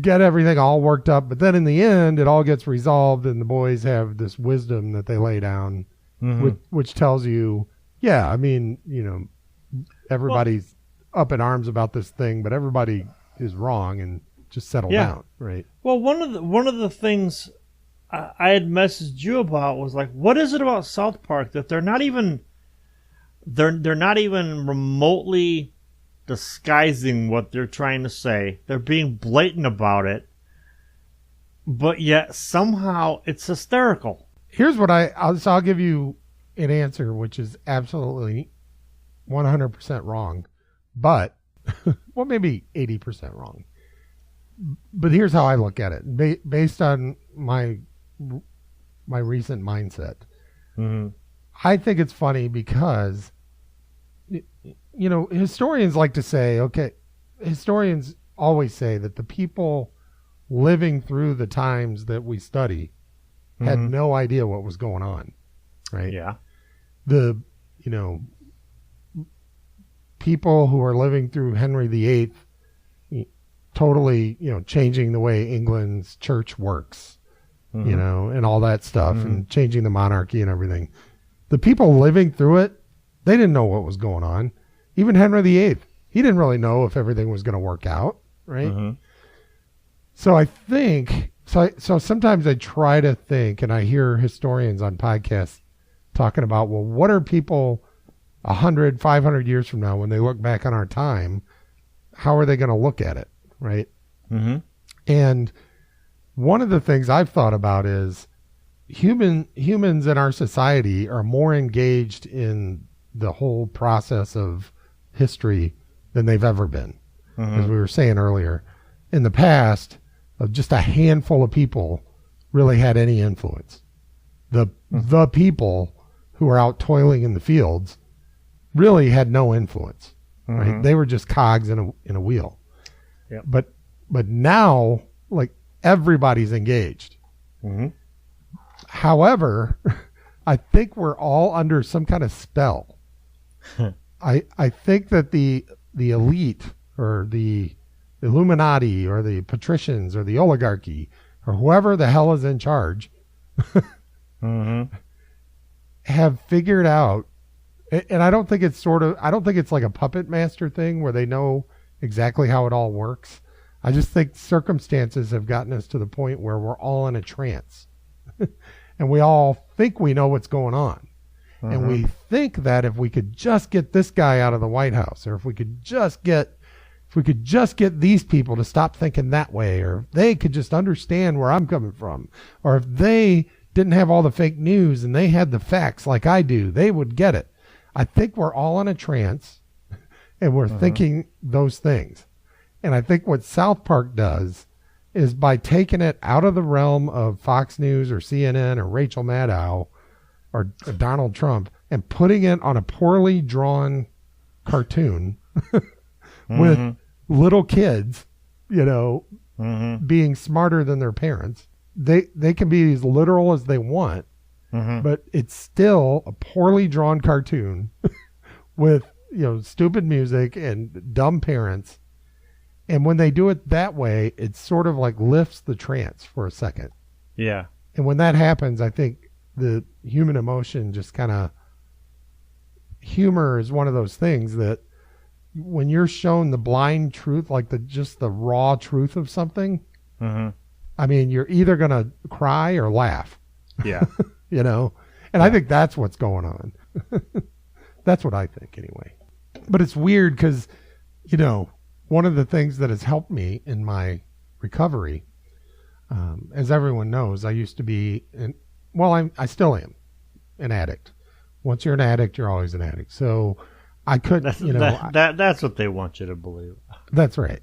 Speaker 3: get everything all worked up. But then in the end, it all gets resolved, and the boys have this wisdom that they lay down, which tells you, everybody's up in arms about this thing, but everybody is wrong, and just settle
Speaker 4: Yeah.
Speaker 3: down, right?
Speaker 4: Well, one of the things I had messaged you about was like, what is it about South Park that they're not even remotely disguising what they're trying to say? They're being blatant about it, but yet somehow it's hysterical.
Speaker 3: Here's what I'll give you an answer, which is absolutely 100% wrong, but well, maybe 80% wrong. But here's how I look at it, based on my recent mindset.
Speaker 4: Mm-hmm.
Speaker 3: I think it's funny because, historians like to say, historians always say that the people living through the times that we study had no idea what was going on, right?
Speaker 4: Yeah.
Speaker 3: The, people who are living through Henry VIII, totally, changing the way England's church works, and all that stuff, and changing the monarchy and everything. The people living through it, they didn't know what was going on. Even Henry VIII, he didn't really know if everything was going to work out, right? So I think, so sometimes I try to think, and I hear historians on podcasts talking about, well, what are people 100, 500 years from now when they look back on our time, how are they going to look at it, right? And one of the things I've thought about is humans in our society are more engaged in the whole process of history than they've ever been. As we were saying earlier, in the past, just a handful of people really had any influence. The people who were out toiling in the fields really had no influence. Right? They were just cogs in a wheel.
Speaker 4: Yep.
Speaker 3: But now, like, everybody's engaged. However, I think we're all under some kind of spell. I think that the elite or the Illuminati or the patricians or the oligarchy or whoever the hell is in charge have figured out, and I don't think it's like a puppet master thing where they know exactly how it all works. I just think circumstances have gotten us to the point where we're all in a trance and we all think we know what's going on. And we think that if we could just get this guy out of the White House, or if we could just get these people to stop thinking that way, or if they could just understand where I'm coming from, or if they didn't have all the fake news and they had the facts like I do, they would get it. I think we're all in a trance and we're thinking those things. And I think what South Park does is, by taking it out of the realm of Fox News or CNN or Rachel Maddow or Donald Trump and putting it on a poorly drawn cartoon with little kids, being smarter than their parents. They can be as literal as they want, but it's still a poorly drawn cartoon with, stupid music and dumb parents. And when they do it that way, it sort of like lifts the trance for a second.
Speaker 4: Yeah.
Speaker 3: And when that happens, I think the human emotion just kind of, humor is one of those things that when you're shown the blind truth, like the raw truth of something, I mean, you're either going to cry or laugh.
Speaker 4: Yeah.
Speaker 3: And I think that's what's going on. That's what I think anyway. But it's weird because, one of the things that has helped me in my recovery, as everyone knows, I used to be, I still am an addict. Once you're an addict, you're always an addict. So I couldn't,
Speaker 4: that's what they want you to believe.
Speaker 3: That's right.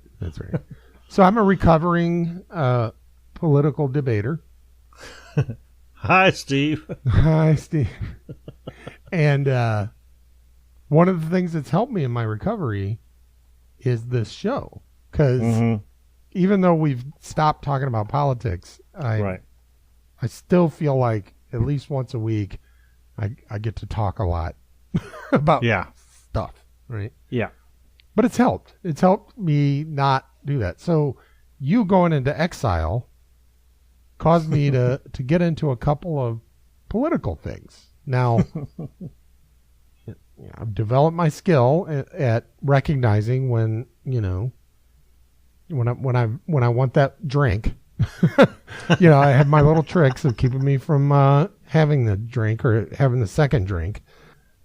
Speaker 3: So I'm a recovering political debater.
Speaker 4: Hi, Steve.
Speaker 3: Hi, Steve. And one of the things that's helped me in my recovery is this show. Because even though we've stopped talking about politics, I still feel like at least once a week I get to talk a lot about stuff, right?
Speaker 4: Yeah.
Speaker 3: But it's helped. It's helped me not do that. So you going into exile caused me to get into a couple of political things. Now, I've developed my skill at recognizing when, when I want that drink. I have my little tricks of keeping me from having the drink or having the second drink.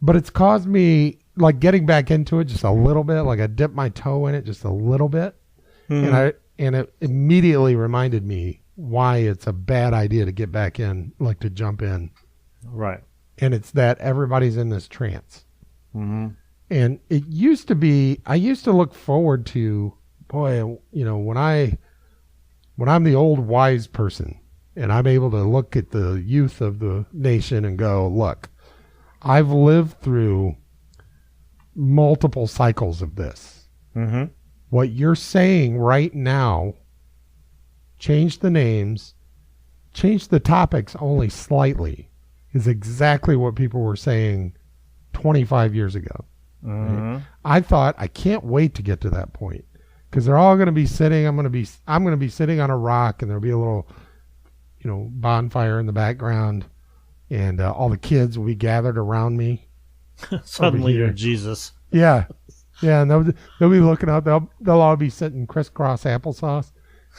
Speaker 3: But it's caused me like getting back into it just a little bit. Like I dipped my toe in it just a little bit, and it immediately reminded me why it's a bad idea to get back in, like to jump in.
Speaker 4: Right.
Speaker 3: And it's that everybody's in this trance.
Speaker 4: Mm-hmm.
Speaker 3: And it used to be, I used to look forward to, boy, when I'm the old wise person and I'm able to look at the youth of the nation and go, look, I've lived through multiple cycles of this.
Speaker 4: Mm-hmm.
Speaker 3: What you're saying right now, change the names, change the topics only slightly, is exactly what people were saying 25 years ago.
Speaker 4: Mm-hmm.
Speaker 3: Right? I thought, I can't wait to get to that point because they're all going to be sitting. I'm going to be sitting on a rock, and there'll be a little, bonfire in the background, and all the kids will be gathered around me.
Speaker 4: Suddenly you're Jesus.
Speaker 3: Yeah, and they'll be looking up. They'll all be sitting crisscross applesauce.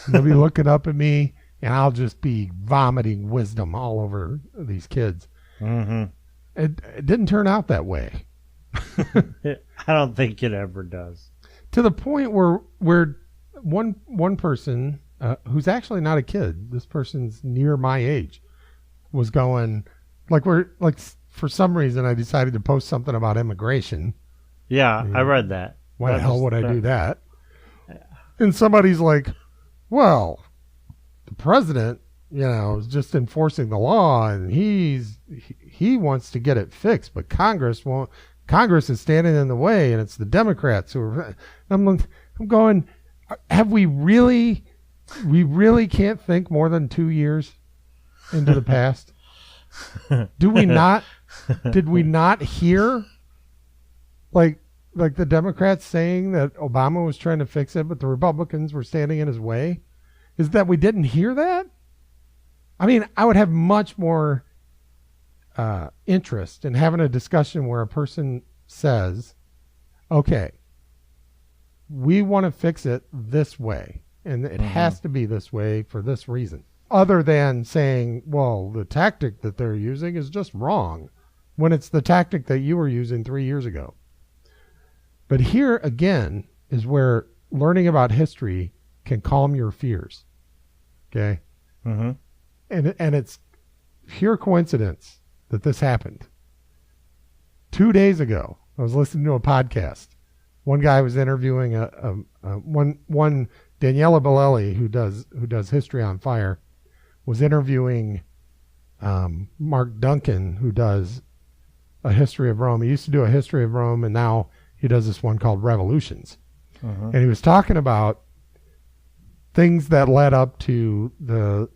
Speaker 3: And they'll be looking up at me, and I'll just be vomiting wisdom all over these kids.
Speaker 4: Mm-hmm.
Speaker 3: It didn't turn out that way.
Speaker 4: I don't think it ever does.
Speaker 3: To the point where one person who's actually not a kid, this person's near my age, was going for some reason I decided to post something about immigration.
Speaker 4: Yeah, I read that.
Speaker 3: Why the hell would I do that? And somebody's like, well, the president, is just enforcing the law, and he wants to get it fixed, but Congress won't. Congress is standing in the way, and it's the Democrats who are. I'm going. Have we really can't think more than 2 years into the past? Do we not? Did we not hear like the Democrats saying that Obama was trying to fix it, but the Republicans were standing in his way? Is that we didn't hear that? I mean, I would have much more interest in having a discussion where a person says, okay, we want to fix it this way, and it has to be this way for this reason, other than saying, well, the tactic that they're using is just wrong, when it's the tactic that you were using 3 years ago. But here again is where learning about history can calm your fears. Okay?
Speaker 4: Mm-hmm.
Speaker 3: And it's pure coincidence that this happened. 2 days ago, I was listening to a podcast. One guy was interviewing one Daniela Bellelli, who does History on Fire, was interviewing Mark Duncan, who does a History of Rome. He used to do a History of Rome, and now he does this one called Revolutions. Uh-huh. And he was talking about things that led up to the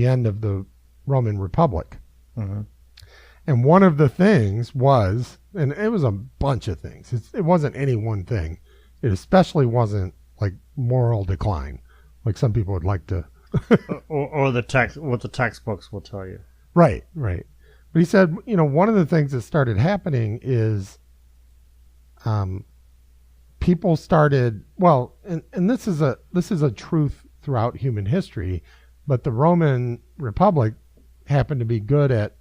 Speaker 3: end of the Roman Republic. Uh-huh. And one of the things was, and it was a bunch of things. It wasn't any one thing. It especially wasn't like moral decline, like some people would like to.
Speaker 4: or the text, what the textbooks will tell you.
Speaker 3: Right. But he said, one of the things that started happening is, people started, and this is a truth throughout human history, but the Roman Republic happened to be good at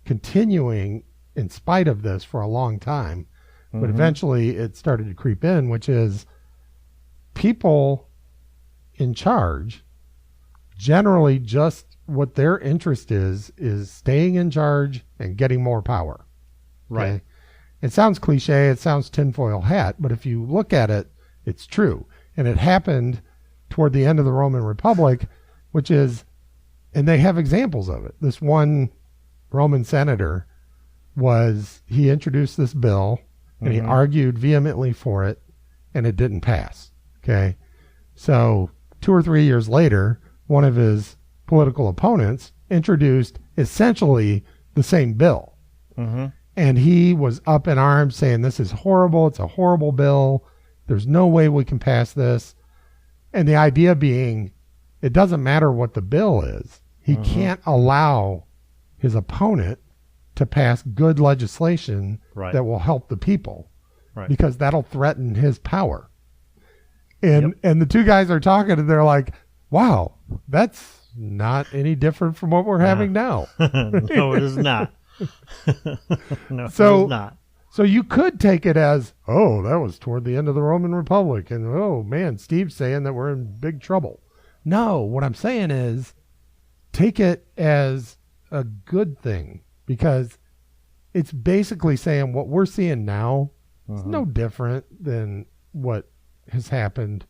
Speaker 3: continuing in spite of this for a long time. Mm-hmm. But eventually it started to creep in, which is people in charge generally just what their interest is staying in charge and getting more power.
Speaker 4: Right.
Speaker 3: Okay? It sounds cliche, it sounds tinfoil hat, but if you look at it, it's true. And it happened toward the end of the Roman Republic, which is, and they have examples of it. This one Roman senator he introduced this bill, and he argued vehemently for it, and it didn't pass. Okay. So 2 or 3 years later, one of his political opponents introduced essentially the same bill. Mm-hmm. And he was up in arms saying, this is horrible. It's a horrible bill. There's no way we can pass this. And the idea being, it doesn't matter what the bill is. He can't allow his opponent to pass good legislation that will help the people, because that'll threaten his power. And the two guys are talking, and they're like, "Wow, that's not any different from what we're having now."
Speaker 4: No, it is not. No, it is not.
Speaker 3: So you could take it as, oh, that was toward the end of the Roman Republic, and oh man, Steve's saying that we're in big trouble. No, what I'm saying is, take it as a good thing, because it's basically saying what we're seeing now is no different than what has happened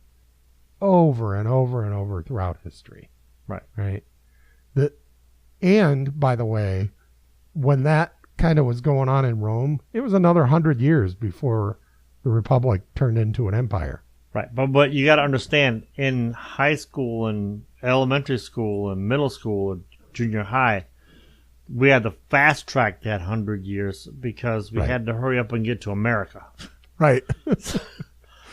Speaker 3: over and over and over throughout history. Right. And by the way, when that kind of was going on in Rome, it was another 100 years before the Republic turned into an empire.
Speaker 4: Right. But you got to understand, in high school and elementary school and middle school and junior high, we had to fast track that 100 years because we had to hurry up and get to America.
Speaker 3: Right.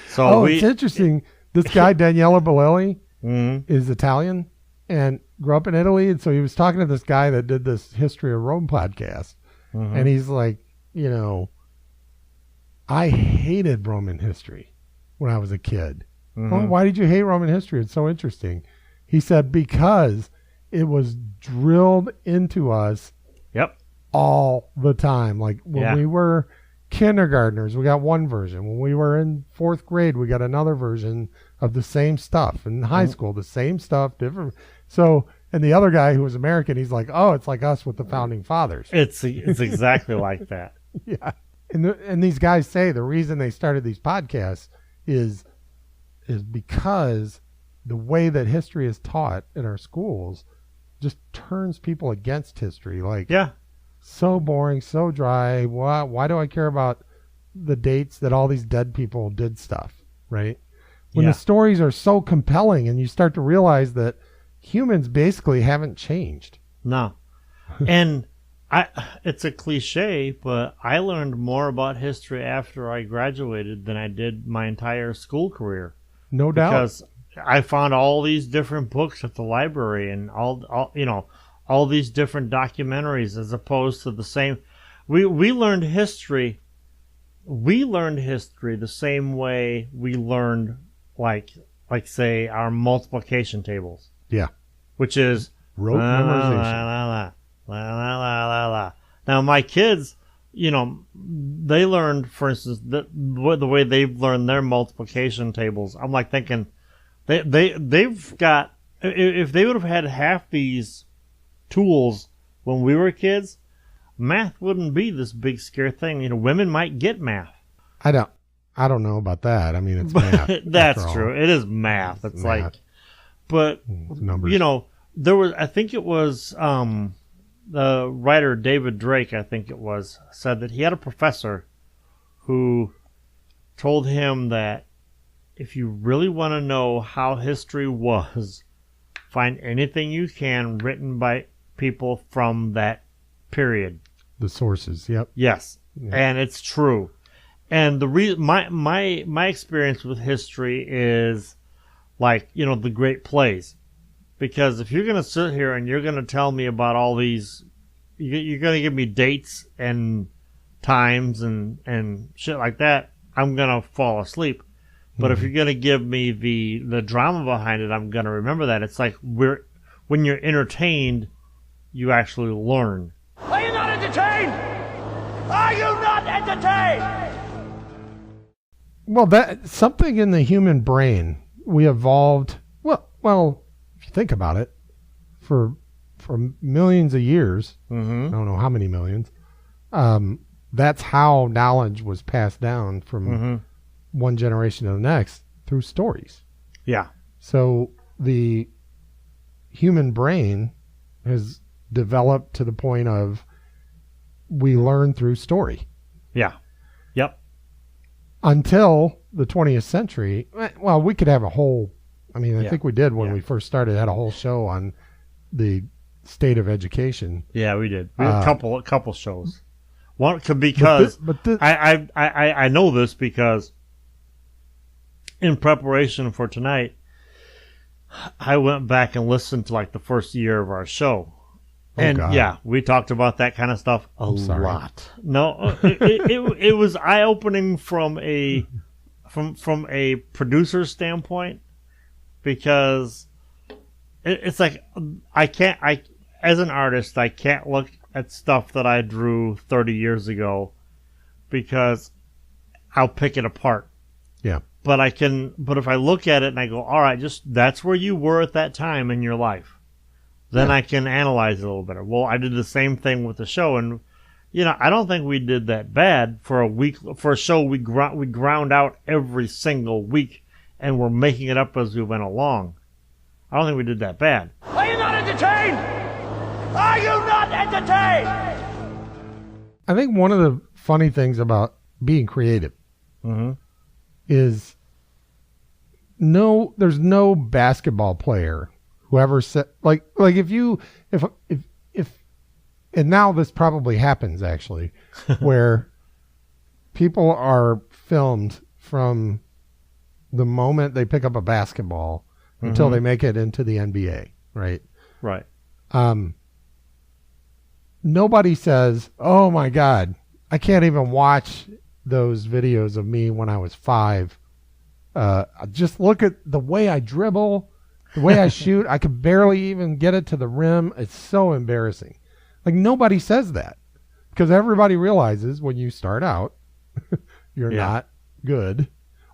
Speaker 4: So
Speaker 3: it's interesting. This guy, Daniele Bolelli, is Italian and grew up in Italy. And so he was talking to this guy that did this History of Rome podcast. And he's like, I hated Roman history when I was a kid. Well, why did you hate Roman history? It's so interesting. He said, because it was drilled into us all the time. Like when we were kindergartners, we got one version. When we were in fourth grade, we got another version of the same stuff. In high school, the same stuff, different. So, and the other guy who was American, he's like, oh, it's like us with the founding fathers.
Speaker 4: It's exactly like that.
Speaker 3: Yeah. And these guys say the reason they started these podcasts is because the way that history is taught in our schools just turns people against history. Like, so boring, so dry. Why do I care about the dates that all these dead people did stuff, right? When the stories are so compelling and you start to realize that humans basically haven't changed.
Speaker 4: No. And it's a cliche, but I learned more about history after I graduated than I did my entire school career.
Speaker 3: No doubt.
Speaker 4: Because I found all these different books at the library and all these different documentaries as opposed to the same. We learned history. We learned history the same way we learned, like say, our multiplication tables.
Speaker 3: Yeah.
Speaker 4: Which is
Speaker 3: rote memorization.
Speaker 4: Now my kids, they learned, for instance, the way they've learned their multiplication tables. I'm like thinking, they've got, if they would have had half these tools when we were kids, math wouldn't be this big scare thing. Women might get math.
Speaker 3: I don't know about that. I mean, it's math.
Speaker 4: That's true. It is math. It's math. Like, but
Speaker 3: numbers.
Speaker 4: There was, I think it was the writer David Drake, I think it was, said that he had a professor who told him that if you really want to know how history was, find anything you can written by people from that period.
Speaker 3: The sources, yep.
Speaker 4: Yes, and it's true. And the my experience with history is like, the great plays. Because if you're going to sit here and you're going to tell me about all these, you're going to give me dates and times and shit like that, I'm going to fall asleep. But if you're going to give me the drama behind it, I'm going to remember that. It's like when you're entertained, you actually learn.
Speaker 7: Are you not entertained? Are you not entertained?
Speaker 3: Well, that something in the human brain, we evolved. Well, if you think about it, for millions of years, I don't know how many millions. That's how knowledge was passed down from one generation to the next through stories.
Speaker 4: Yeah.
Speaker 3: So the human brain has developed to the point of we learn through story.
Speaker 4: Yeah. Yep.
Speaker 3: Until the 20th century, well, we could have a whole, I think we did when we first started, had a whole show on the state of education.
Speaker 4: Yeah, we did. We had a couple shows. One, because I know this because in preparation for tonight, I went back and listened to like the first year of our show. And we talked about that kind of stuff a lot. No, it was eye-opening from a from a producer standpoint, because it's like as an artist, I can't look at stuff that I drew 30 years ago because I'll pick it apart.
Speaker 3: Yeah.
Speaker 4: But if I look at it and I go, all right, just that's where you were at that time in your life, then I can analyze it a little better. Well, I did the same thing with the show, and I don't think we did that bad for a show we ground out every single week, and we're making it up as we went along. I don't think we did that bad.
Speaker 7: Are you not entertained? Are you not entertained?
Speaker 3: I think one of the funny things about being creative is there's no basketball player who ever said like if and now this probably happens actually where people are filmed from the moment they pick up a basketball until they make it into the NBA, right?
Speaker 4: Right.
Speaker 3: Nobody says, "Oh my God, I can't even watch those videos of me when I was 5. Just look at the way I dribble, the way I shoot. I could barely even get it to the rim. It's so embarrassing." Like nobody says that because everybody realizes when you start out, you're not good.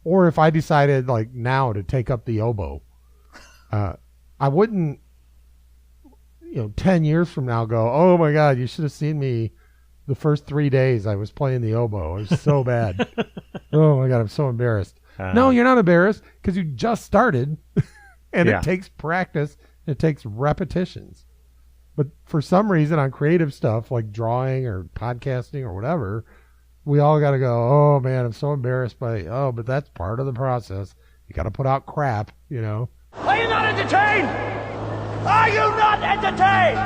Speaker 3: Or if I decided like now to take up the oboe, I wouldn't, 10 years from now go, "Oh my God, you should have seen me the first 3 days I was playing the oboe. It was so bad." Oh my God, I'm so embarrassed. No, you're not embarrassed because you just started and it takes practice. It takes repetitions. But for some reason on creative stuff like drawing or podcasting or whatever, we all got to go, "Oh man, I'm so embarrassed but that's part of the process. You got to put out crap,
Speaker 7: Are you not entertained? Are you not entertained?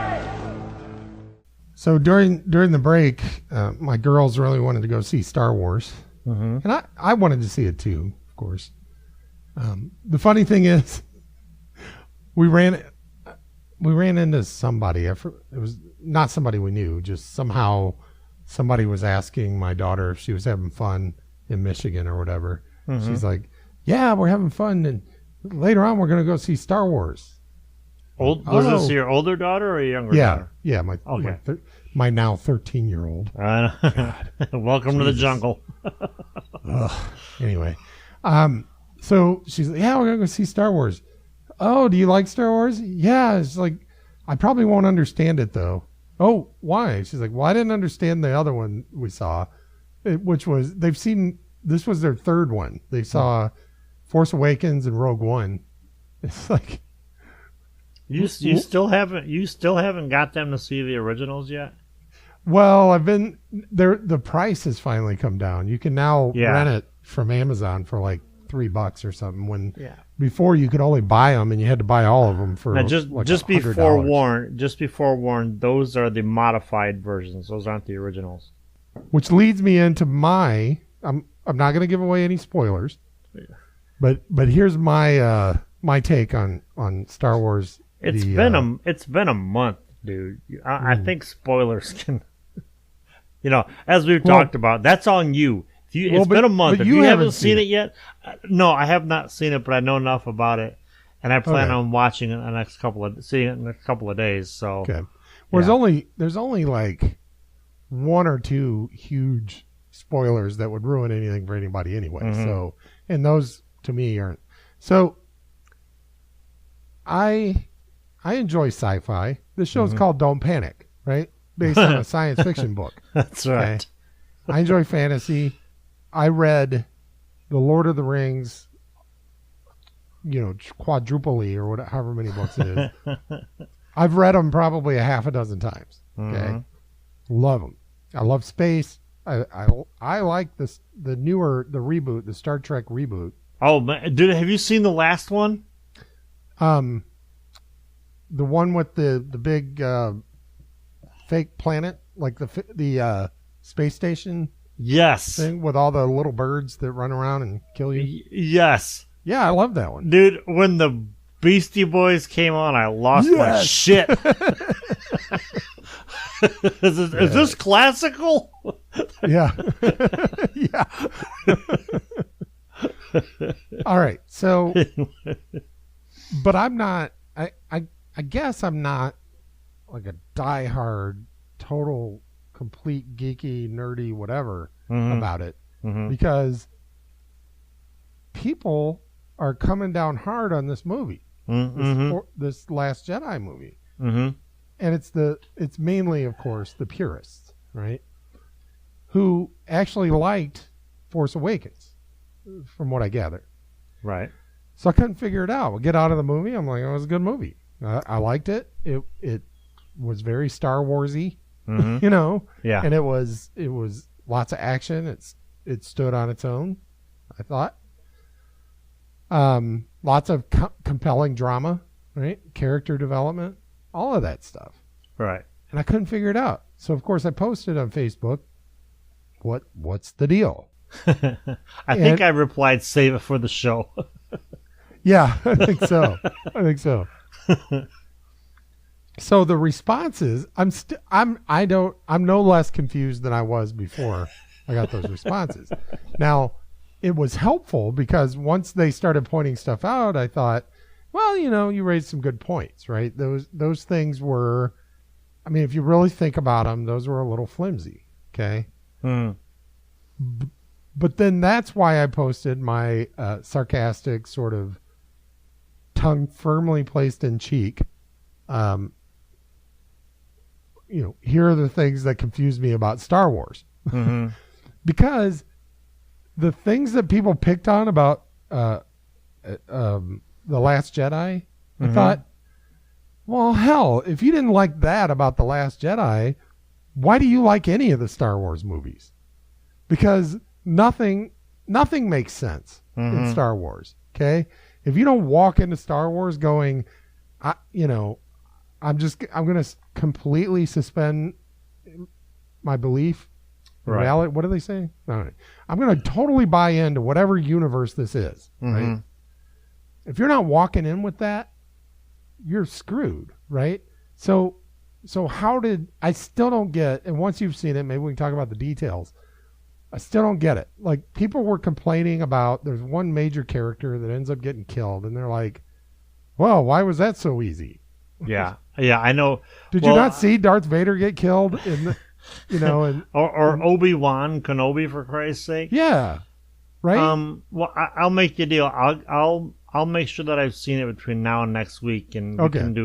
Speaker 3: So during the break, my girls really wanted to go see Star Wars. And I wanted to see it too, of course. The funny thing is, we ran into somebody. It was not somebody we knew. Just somehow somebody was asking my daughter if she was having fun in Michigan or whatever. She's like, "Yeah, we're having fun, and later on we're going to go see Star Wars."
Speaker 4: Was this your older daughter or your younger daughter?
Speaker 3: Yeah, my now 13-year-old.
Speaker 4: Welcome to the jungle.
Speaker 3: Anyway, so she's like, "Yeah, we're going to go see Star Wars." "Oh, do you like Star Wars?" "Yeah." It's like, "I probably won't understand it though." "Oh, why?" She's like, "Well, I didn't understand the other one we saw, which was this was their third one. They saw Force Awakens and Rogue One." It's like,
Speaker 4: you still haven't got them to see the originals yet?
Speaker 3: Well, I've been there. The price has finally come down. You can now rent it from Amazon for like $3 or something. When before you could only buy them and you had to buy all of them for
Speaker 4: just be forewarned. Just be forewarned. Those are the modified versions. Those aren't the originals.
Speaker 3: Which leads me into my. I'm not going to give away any spoilers, but here's my my take on Star Wars.
Speaker 4: It's been a month, dude. I think spoilers can. As we've talked about, that's on you. It's been a month. If you haven't seen it yet, no, I have not seen it, but I know enough about it, and I plan on watching it seeing it in a couple of days. So,
Speaker 3: okay. There's only like one or two huge spoilers that would ruin anything for anybody anyway. So, and those to me aren't. So, I enjoy sci-fi. This show's called Don't Panic, right? Based on a science fiction book.
Speaker 4: That's right.
Speaker 3: Okay? I enjoy fantasy. I read The Lord of the Rings, quadruply or whatever, however many books it is. I've read them probably a half a dozen times. Okay, love them. I love space. I like the reboot, the Star Trek reboot.
Speaker 4: Oh, man. Dude, have you seen the last one?
Speaker 3: The one with the big fake planet, like the space station.
Speaker 4: Yes.
Speaker 3: Thing with all the little birds that run around and kill you.
Speaker 4: Yes.
Speaker 3: Yeah, I love that one.
Speaker 4: Dude, when the Beastie Boys came on, I lost my shit. Is this classical?
Speaker 3: Yeah. Yeah. So, but I'm not. I guess I'm not like a diehard, total, complete geeky, nerdy, whatever about it, because people are coming down hard on this movie, this Last Jedi movie, and it's mainly, of course, the purists, right, who actually liked Force Awakens, from what I gather.
Speaker 4: Right.
Speaker 3: So I couldn't figure it out. We get out of the movie. I'm like, oh, it was a good movie. I liked it. It was very Star Warsy, you know.
Speaker 4: Yeah.
Speaker 3: And it was lots of action. It stood on its own, I thought. Lots of compelling drama, right? Character development, all of that stuff.
Speaker 4: Right.
Speaker 3: And I couldn't figure it out. So of course I posted on Facebook, what's the deal?
Speaker 4: I think I replied, "Save it for the show."
Speaker 3: Yeah, I think so. So the responses, I'm no less confused than I was before I got those responses. Now, it was helpful because once they started pointing stuff out, I thought, well, you raised some good points, right? Those things were, I mean, if you really think about them, those were a little flimsy, okay? But then that's why I posted my sarcastic sort of tongue firmly placed in cheek. Here are the things that confuse me about Star Wars. Because the things that people picked on about The Last Jedi, I thought, well, hell, if you didn't like that about The Last Jedi, why do you like any of the Star Wars movies? Because nothing makes sense in Star Wars. Okay, if you don't walk into Star Wars going, I'm going to completely suspend my belief.
Speaker 4: Right.
Speaker 3: Reality. What are they saying? No, I'm going to totally buy into whatever universe this is. Right. If you're not walking in with that, you're screwed. Right. So how did I still don't get? And once you've seen it, maybe we can talk about the details. I still don't get it. Like, people were complaining about there's one major character that ends up getting killed, and they're like, well, why was that so easy?
Speaker 4: Yeah, I know.
Speaker 3: Did you not see Darth Vader get killed in the,
Speaker 4: or Obi-Wan Kenobi, for Christ's sake?
Speaker 3: Yeah. Right?
Speaker 4: Well, I'll make you a deal. I'll make sure that I've seen it between now and next week, and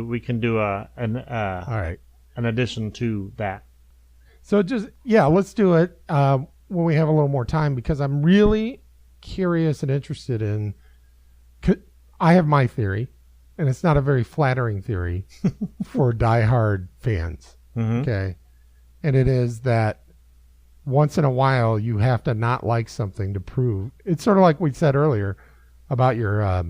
Speaker 4: we can do all right, an addition to that.
Speaker 3: So let's do it when we have a little more time, because I'm really curious and interested in. I have my theory, and it's not a very flattering theory for diehard fans. Okay, and it is that once in a while you have to not like something to prove. It's sort of like we said earlier about your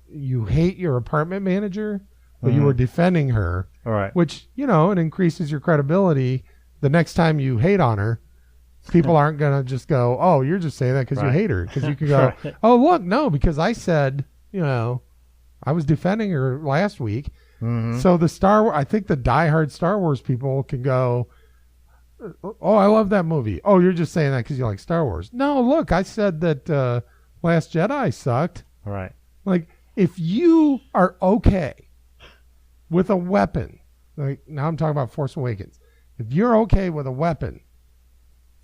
Speaker 3: you hate your apartment manager, but you were defending her.
Speaker 4: All right.
Speaker 3: Which, it increases your credibility. The next time you hate on her, people aren't going to just go, oh, you're just saying that because you hate her. Because you can go, oh, look, no, because I said, I was defending her last week. So I think the diehard Star Wars people can go, oh, I love that movie. Oh, you're just saying that because you like Star Wars. No, look, I said that Last Jedi sucked.
Speaker 4: All right.
Speaker 3: Like, if you are okay with a weapon, like, now I'm talking about Force Awakens. If you're okay with a weapon,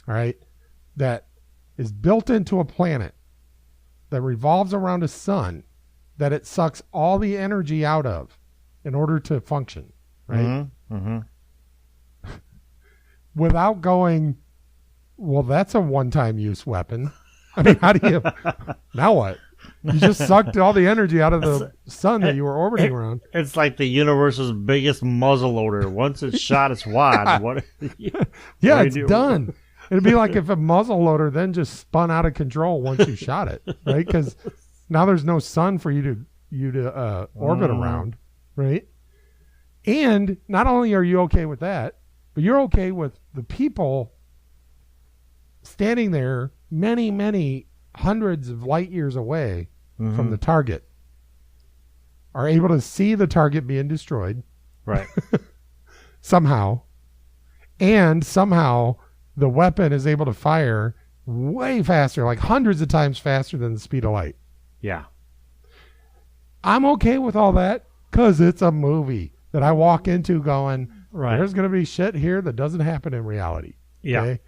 Speaker 3: all right, that is built into a planet that revolves around a sun, that it sucks all the energy out of in order to function, right? Without going, well, that's a one-time use weapon. I mean, how do you, now what? You just sucked all the energy out of the sun that you were orbiting around.
Speaker 4: It's like the universe's biggest muzzleloader. Once it's shot, it's wad.
Speaker 3: Yeah, it's done. It'd be like if a muzzleloader then just spun out of control once you shot it, right? Because now there's no sun for you to orbit around, right? And not only are you okay with that, but you're okay with the people standing there many, many hundreds of light years away from the target are able to see the target being destroyed.
Speaker 4: Right.
Speaker 3: Somehow. And somehow the weapon is able to fire way faster, like hundreds of times faster than the speed of light.
Speaker 4: Yeah.
Speaker 3: I'm okay with all that because it's a movie that I walk into going,
Speaker 4: Right.
Speaker 3: there's going to be shit here that doesn't happen in reality.
Speaker 4: Yeah.
Speaker 3: Okay?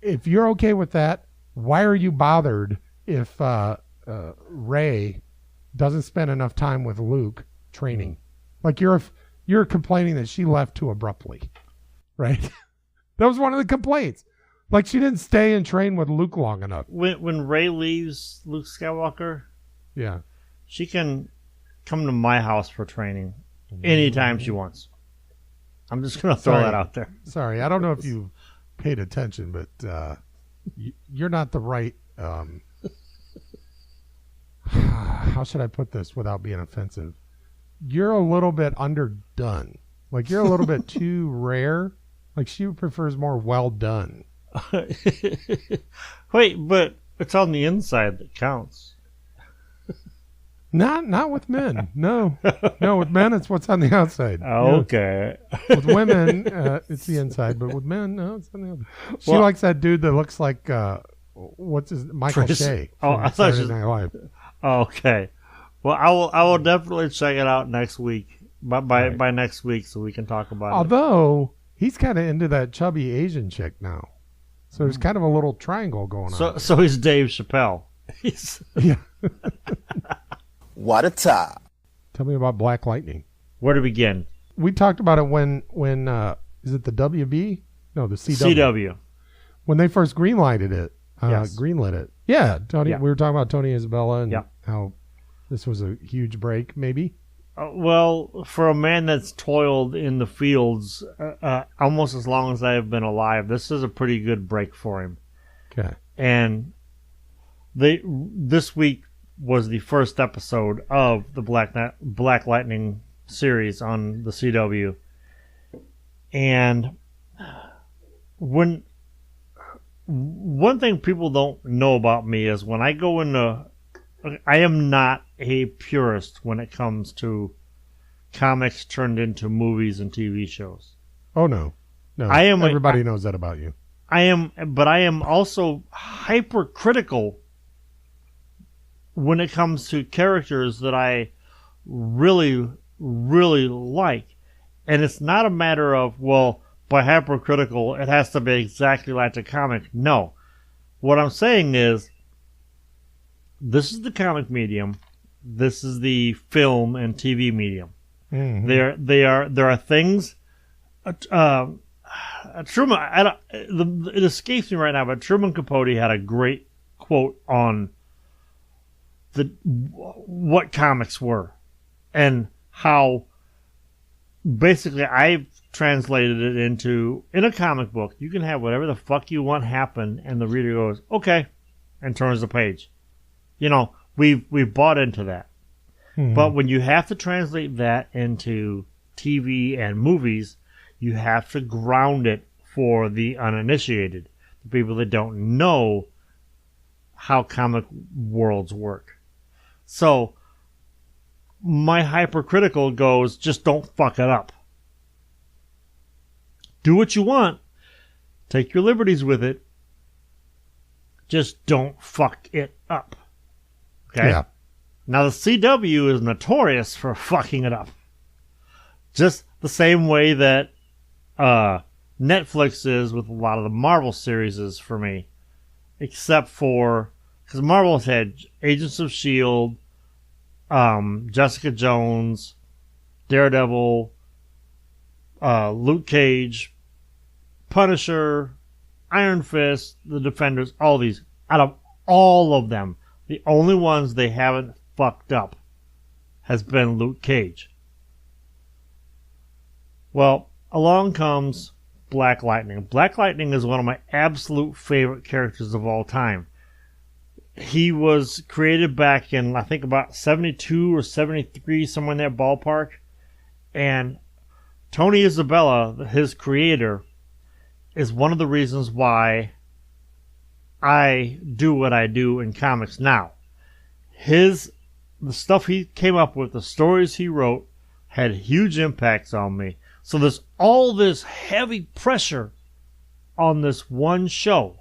Speaker 3: If you're okay with that, why are you bothered if Rey doesn't spend enough time with Luke training? Like you're complaining that she left too abruptly, right? That was one of the complaints. Like she didn't stay and train with Luke long enough.
Speaker 4: When Rey leaves Luke Skywalker,
Speaker 3: Yeah.
Speaker 4: she can come to my house for training anytime she wants. I'm just going to throw that out there.
Speaker 3: Sorry, I don't know if you paid attention, but you're not the right. How should I put this without being offensive? You're a little bit underdone. Like you're a little bit too rare. Like she prefers more well done.
Speaker 4: Wait, but it's on the inside that counts.
Speaker 3: Not with men. No, with men it's what's on the outside.
Speaker 4: Okay.
Speaker 3: With women, it's the inside, but with men, no, it's on the outside. She likes that dude that looks like what's his Michael Shea.
Speaker 4: I thought
Speaker 3: Saturday Night Live.
Speaker 4: Okay. Well, I will definitely check it out next week. By next week, so we can talk about it.
Speaker 3: Although he's kind of into that chubby Asian chick now, so there's kind of a little triangle going on.
Speaker 4: So he's Dave Chappelle.
Speaker 3: Yeah.
Speaker 1: What a top.
Speaker 3: Tell me about Black Lightning.
Speaker 4: Where to begin?
Speaker 3: We talked about it when is it the WB? No, the CW.
Speaker 4: CW.
Speaker 3: When they first greenlighted it,
Speaker 4: Yes.
Speaker 3: greenlit it. Yeah, Tony.
Speaker 4: Yeah.
Speaker 3: We were talking about Tony Isabella and
Speaker 4: Yeah.
Speaker 3: how this was a huge break, maybe.
Speaker 4: Well, for a man that's toiled in the fields almost as long as I have been alive, this is a pretty good break for him.
Speaker 3: Okay.
Speaker 4: And this week was the first episode of the Black Lightning series on the CW. And one thing people don't know about me is when I go into... I am not a purist when it comes to comics turned into movies and TV shows.
Speaker 3: Oh, no. Everybody knows that about you.
Speaker 4: But I am also hypercritical when it comes to characters that I really, really like. And it's not a matter of, well, by hypercritical, it has to be exactly like the comic. No. What I'm saying is, this is the comic medium. This is the film and TV medium.
Speaker 3: Mm-hmm.
Speaker 4: There are things. Truman, it escapes me right now, but Truman Capote had a great quote on what comics were and how basically I've translated it into, in a comic book, you can have whatever the fuck you want happen, and the reader goes, okay, and turns the page. You know, we've bought into that.
Speaker 3: Mm-hmm.
Speaker 4: But when you have to translate that into TV and movies, you have to ground it for the uninitiated, the people that don't know how comic worlds work. So my hypercritical goes, just don't fuck it up. Do what you want. Take your liberties with it. Just don't fuck it up. Okay?
Speaker 3: Yeah.
Speaker 4: Now, the CW is notorious for fucking it up. Just the same way that Netflix is with a lot of the Marvel series is for me. Except for... because Marvel's had Agents of S.H.I.E.L.D., Jessica Jones, Daredevil, Luke Cage, Punisher, Iron Fist, The Defenders, all these. Out of all of them, the only ones they haven't fucked up has been Luke Cage. Well, along comes Black Lightning. Black Lightning is one of my absolute favorite characters of all time. He was created back in, I think, about 72 or 73, somewhere in that ballpark. And Tony Isabella, his creator, is one of the reasons why I do what I do in comics now. The stuff he came up with, the stories he wrote, had huge impacts on me. So there's all this heavy pressure on this one show.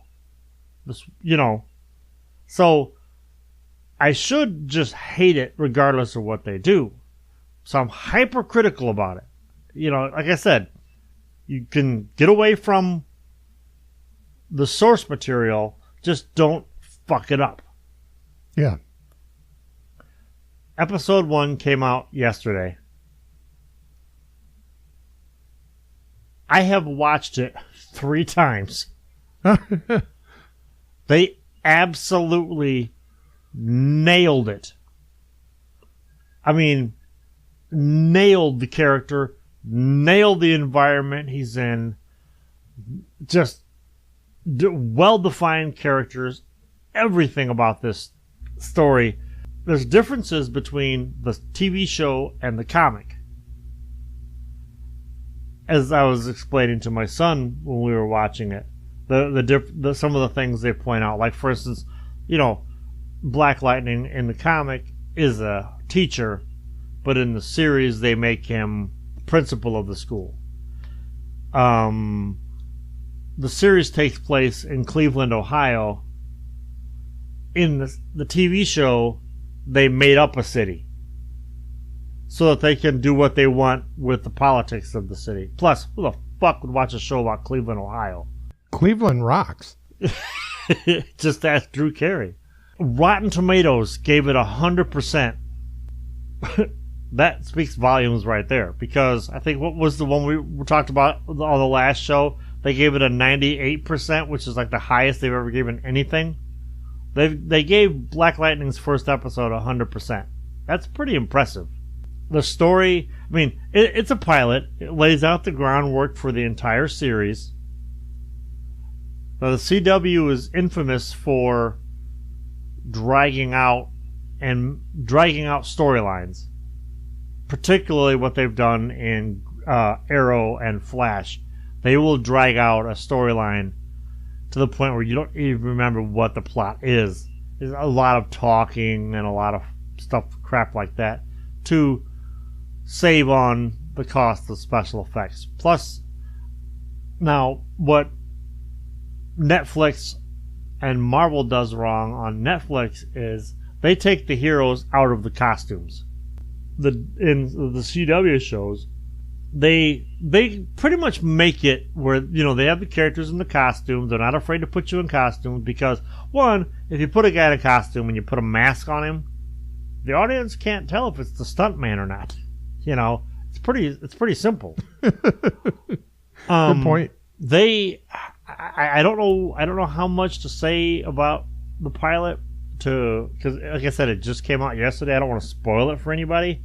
Speaker 4: So I should just hate it regardless of what they do. So I'm hypercritical about it. You know, like I said, you can get away from the source material, just don't fuck it up.
Speaker 3: Yeah.
Speaker 4: Episode 1 came out yesterday. I have watched it 3 times. They absolutely nailed it. I mean, nailed the character, nailed the environment he's in. Just well-defined characters. Everything about this story. There's differences between the TV show and the comic. As I was explaining to my son when we were watching it, some of the things they point out, like for instance, you know, Black Lightning in the comic is a teacher, but in the series they make him principal of the school. The series takes place in Cleveland, Ohio. In the TV show, they made up a city so that they can do what they want with the politics of the city. Plus, who the fuck would watch a show about Cleveland, Ohio?
Speaker 3: Cleveland rocks.
Speaker 4: Just ask Drew Carey. Rotten Tomatoes gave it 100%. That speaks volumes right there, because I think what was the one we talked about on the last show? They gave it a 98%, which is like the highest they've ever given anything. They gave Black Lightning's first episode 100%. That's pretty impressive. The story, I mean, it's a pilot. It lays out the groundwork for the entire series. Now, the CW is infamous for dragging out storylines, particularly what they've done in Arrow and Flash. They will drag out a storyline to the point where you don't even remember what the plot is. There's a lot of talking and a lot of crap like that to save on the cost of special effects. Plus, now what Netflix and Marvel does wrong on Netflix is they take the heroes out of the costumes. In the CW shows, they pretty much make it where, you know, they have the characters in the costumes. They're not afraid to put you in costumes because, one, if you put a guy in a costume and you put a mask on him, the audience can't tell if it's the stuntman or not. You know, it's pretty simple.
Speaker 3: Good point.
Speaker 4: I don't know how much to say about the pilot, because like I said, it just came out yesterday. I don't want to spoil it for anybody.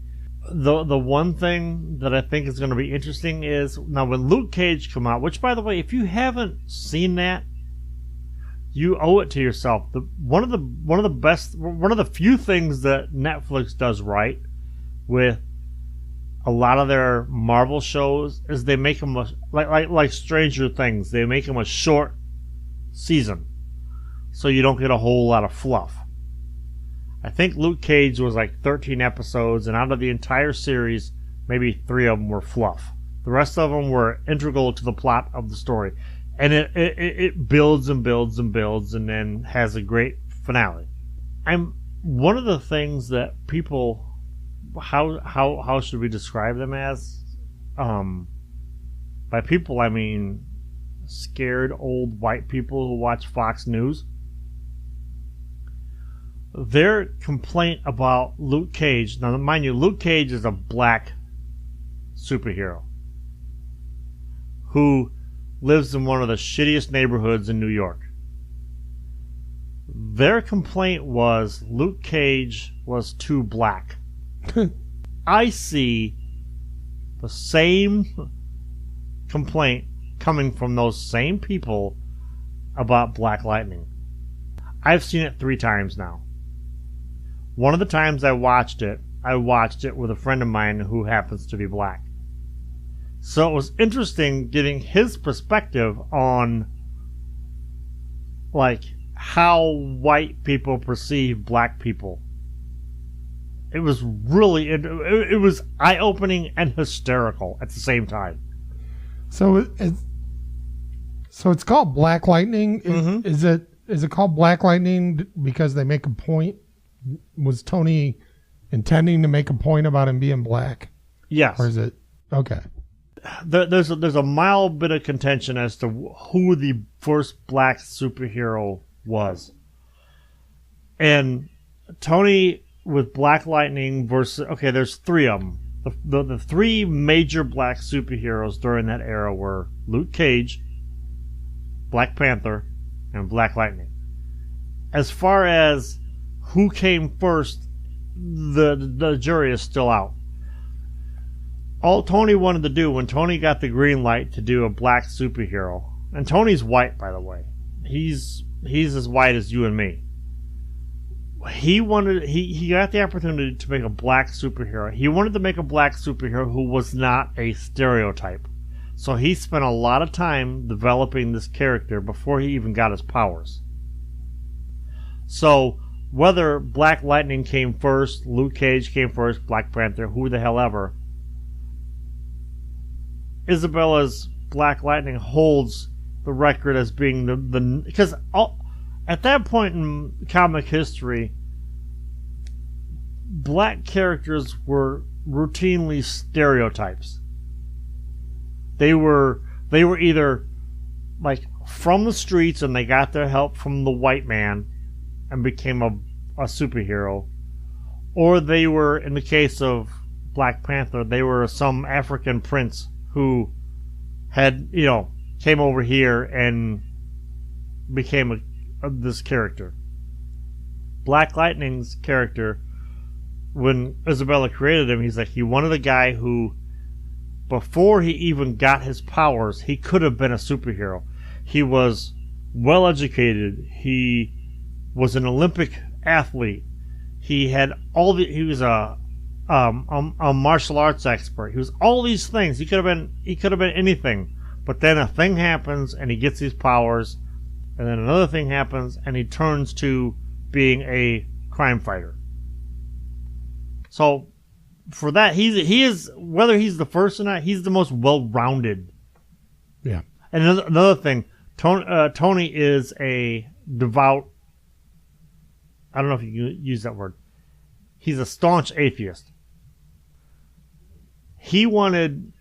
Speaker 4: The one thing that I think is going to be interesting is now when Luke Cage come out, which by the way, if you haven't seen that, you owe it to yourself. One of the few things that Netflix does right with a lot of their Marvel shows is they make them like Stranger Things. They make them a short season, so you don't get a whole lot of fluff. I think Luke Cage was like 13 episodes, and out of the entire series, maybe 3 of them were fluff. The rest of them were integral to the plot of the story, and it builds and builds and builds, and then has a great finale. One of the things that people, how should we describe them as? By people, I mean scared old white people who watch Fox News. Their complaint about Luke Cage, now mind you, Luke Cage is a black superhero who lives in one of the shittiest neighborhoods in New York. Their complaint was Luke Cage was too black. I see the same complaint coming from those same people about Black Lightning. I've seen it 3 times now. One of the times I watched it with a friend of mine who happens to be black. So it was interesting getting his perspective on like how white people perceive black people. It was really, it was eye-opening and hysterical at the same time.
Speaker 3: So it's called Black Lightning.
Speaker 4: Mm-hmm.
Speaker 3: Is it called Black Lightning because they make a point Was Tony intending to make a point about him being black?
Speaker 4: Yes.
Speaker 3: Or is it okay?
Speaker 4: There's a mild bit of contention as to who the first black superhero was. And Tony with Black Lightning versus... Okay, there's three of them. The three major black superheroes during that era were Luke Cage, Black Panther, and Black Lightning. As far as who came first, the jury is still out. All Tony wanted to do when Tony got the green light to do a black superhero, and Tony's white, by the way. He's as white as you and me. He got the opportunity to make a black superhero. He wanted to make a black superhero who was not a stereotype. So he spent a lot of time developing this character before he even got his powers. So whether Black Lightning came first, Luke Cage came first, Black Panther, who the hell ever, Isabella's Black Lightning holds the record as being the because at that point in comic history, black characters were routinely stereotypes. They were either like from the streets and they got their help from the white man and became a superhero, or they were, in the case of Black Panther, they were some African prince who had, came over here and became this character. Black Lightning's character, when Isabella created him, he wanted a guy who, before he even got his powers, he could have been a superhero. He was well educated. He was an Olympic athlete. He was a martial arts expert. He was all these things. He could have been anything. But then a thing happens and he gets these powers, and then another thing happens and he turns to being a crime fighter. So for that, he is, whether he's the first or not, he's the most well-rounded.
Speaker 3: Yeah.
Speaker 4: And another thing, Tony is a devout, I don't know if you can use that word. He's a staunch atheist. He wanted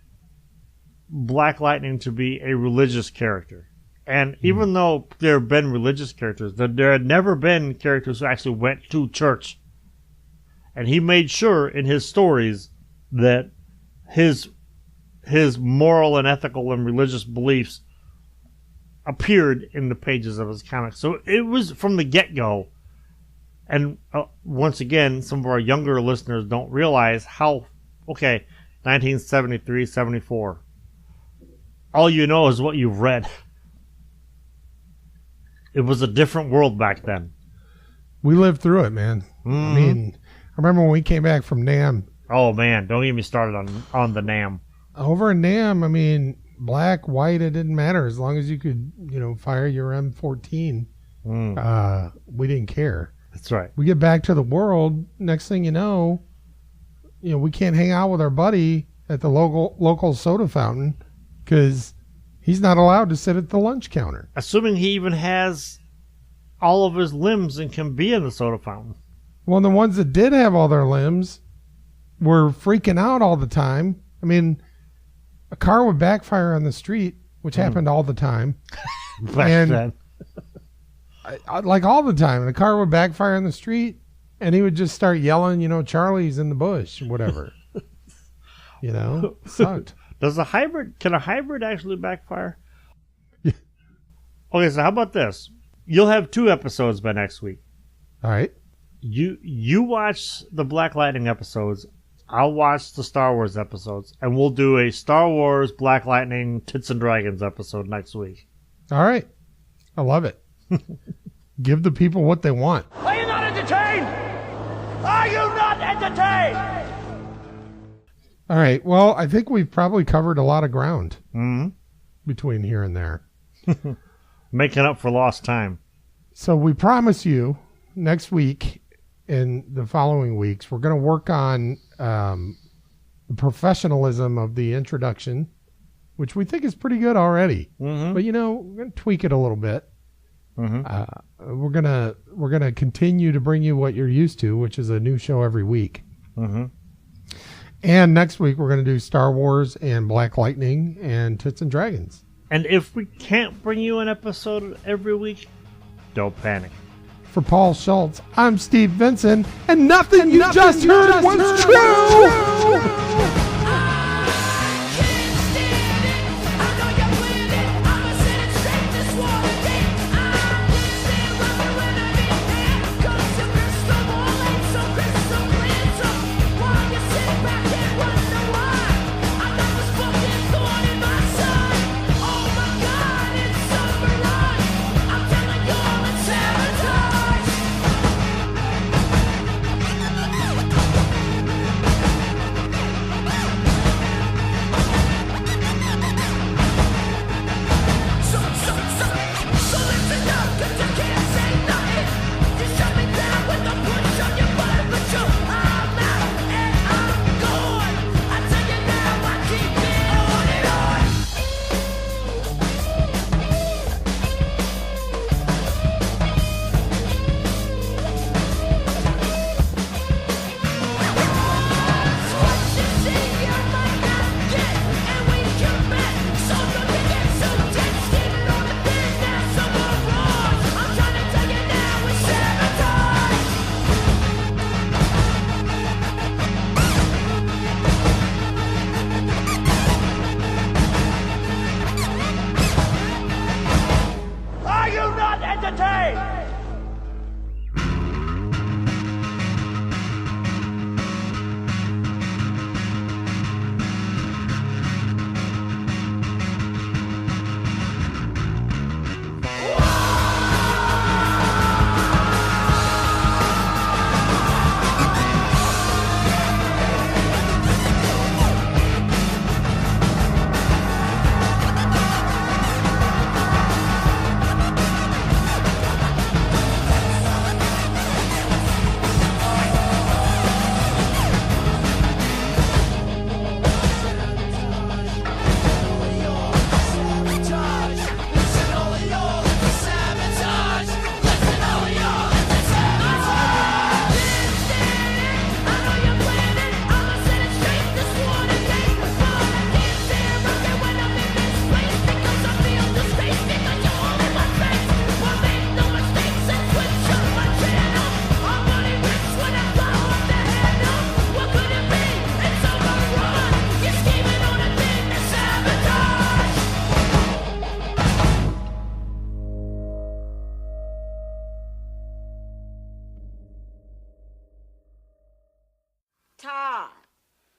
Speaker 4: Black Lightning to be a religious character. And even though there have been religious characters, there had never been characters who actually went to church. And he made sure in his stories that his moral and ethical and religious beliefs appeared in the pages of his comics. So it was from the get-go. And once again, some of our younger listeners don't realize how, 1973, 74. All you know is what you've read. It was a different world back then.
Speaker 3: We lived through it, man.
Speaker 4: Mm-hmm.
Speaker 3: I mean, I remember when we came back from NAMM.
Speaker 4: Oh, man, don't get me started on the NAMM.
Speaker 3: Over in NAMM, I mean, black, white, it didn't matter. As long as you could, fire your M14, we didn't care.
Speaker 4: That's right.
Speaker 3: We get back to the world, next thing you know, we can't hang out with our buddy at the local soda fountain because he's not allowed to sit at the lunch counter.
Speaker 4: Assuming he even has all of his limbs and can be in the soda fountain.
Speaker 3: Well, the ones that did have all their limbs were freaking out all the time. I mean, a car would backfire on the street, which happened all the time.
Speaker 4: And
Speaker 3: like all the time. And a car would backfire on the street, and he would just start yelling, Charlie's in the bush, whatever. Sucked.
Speaker 4: Can a hybrid actually backfire?
Speaker 3: Yeah.
Speaker 4: Okay, so how about this? You'll have 2 episodes by next week.
Speaker 3: All right.
Speaker 4: You watch the Black Lightning episodes. I'll watch the Star Wars episodes, and we'll do a Star Wars Black Lightning Tits and Dragons episode next week.
Speaker 3: All right. I love it. Give the people what they want.
Speaker 7: Are you not entertained? Are you not entertained?
Speaker 3: All right. Well, I think we've probably covered a lot of ground
Speaker 4: between
Speaker 3: here and there.
Speaker 4: Making up for lost time.
Speaker 3: So we promise you next week and the following weeks, we're going to work on the professionalism of the introduction, which we think is pretty good already.
Speaker 4: Mm-hmm.
Speaker 3: But, we're going to tweak it a little bit. We're gonna continue to bring you what you're used to, which is a new show every week. And next week we're gonna do Star Wars and Black Lightning and Tits and Dragons.
Speaker 4: And if we can't bring you an episode every week, don't panic.
Speaker 3: For Paul Schultz, I'm Steve Vinson, and nothing you just heard was true.
Speaker 7: Are you not entertained?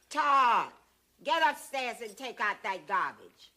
Speaker 8: Todd, get upstairs and take out that garbage.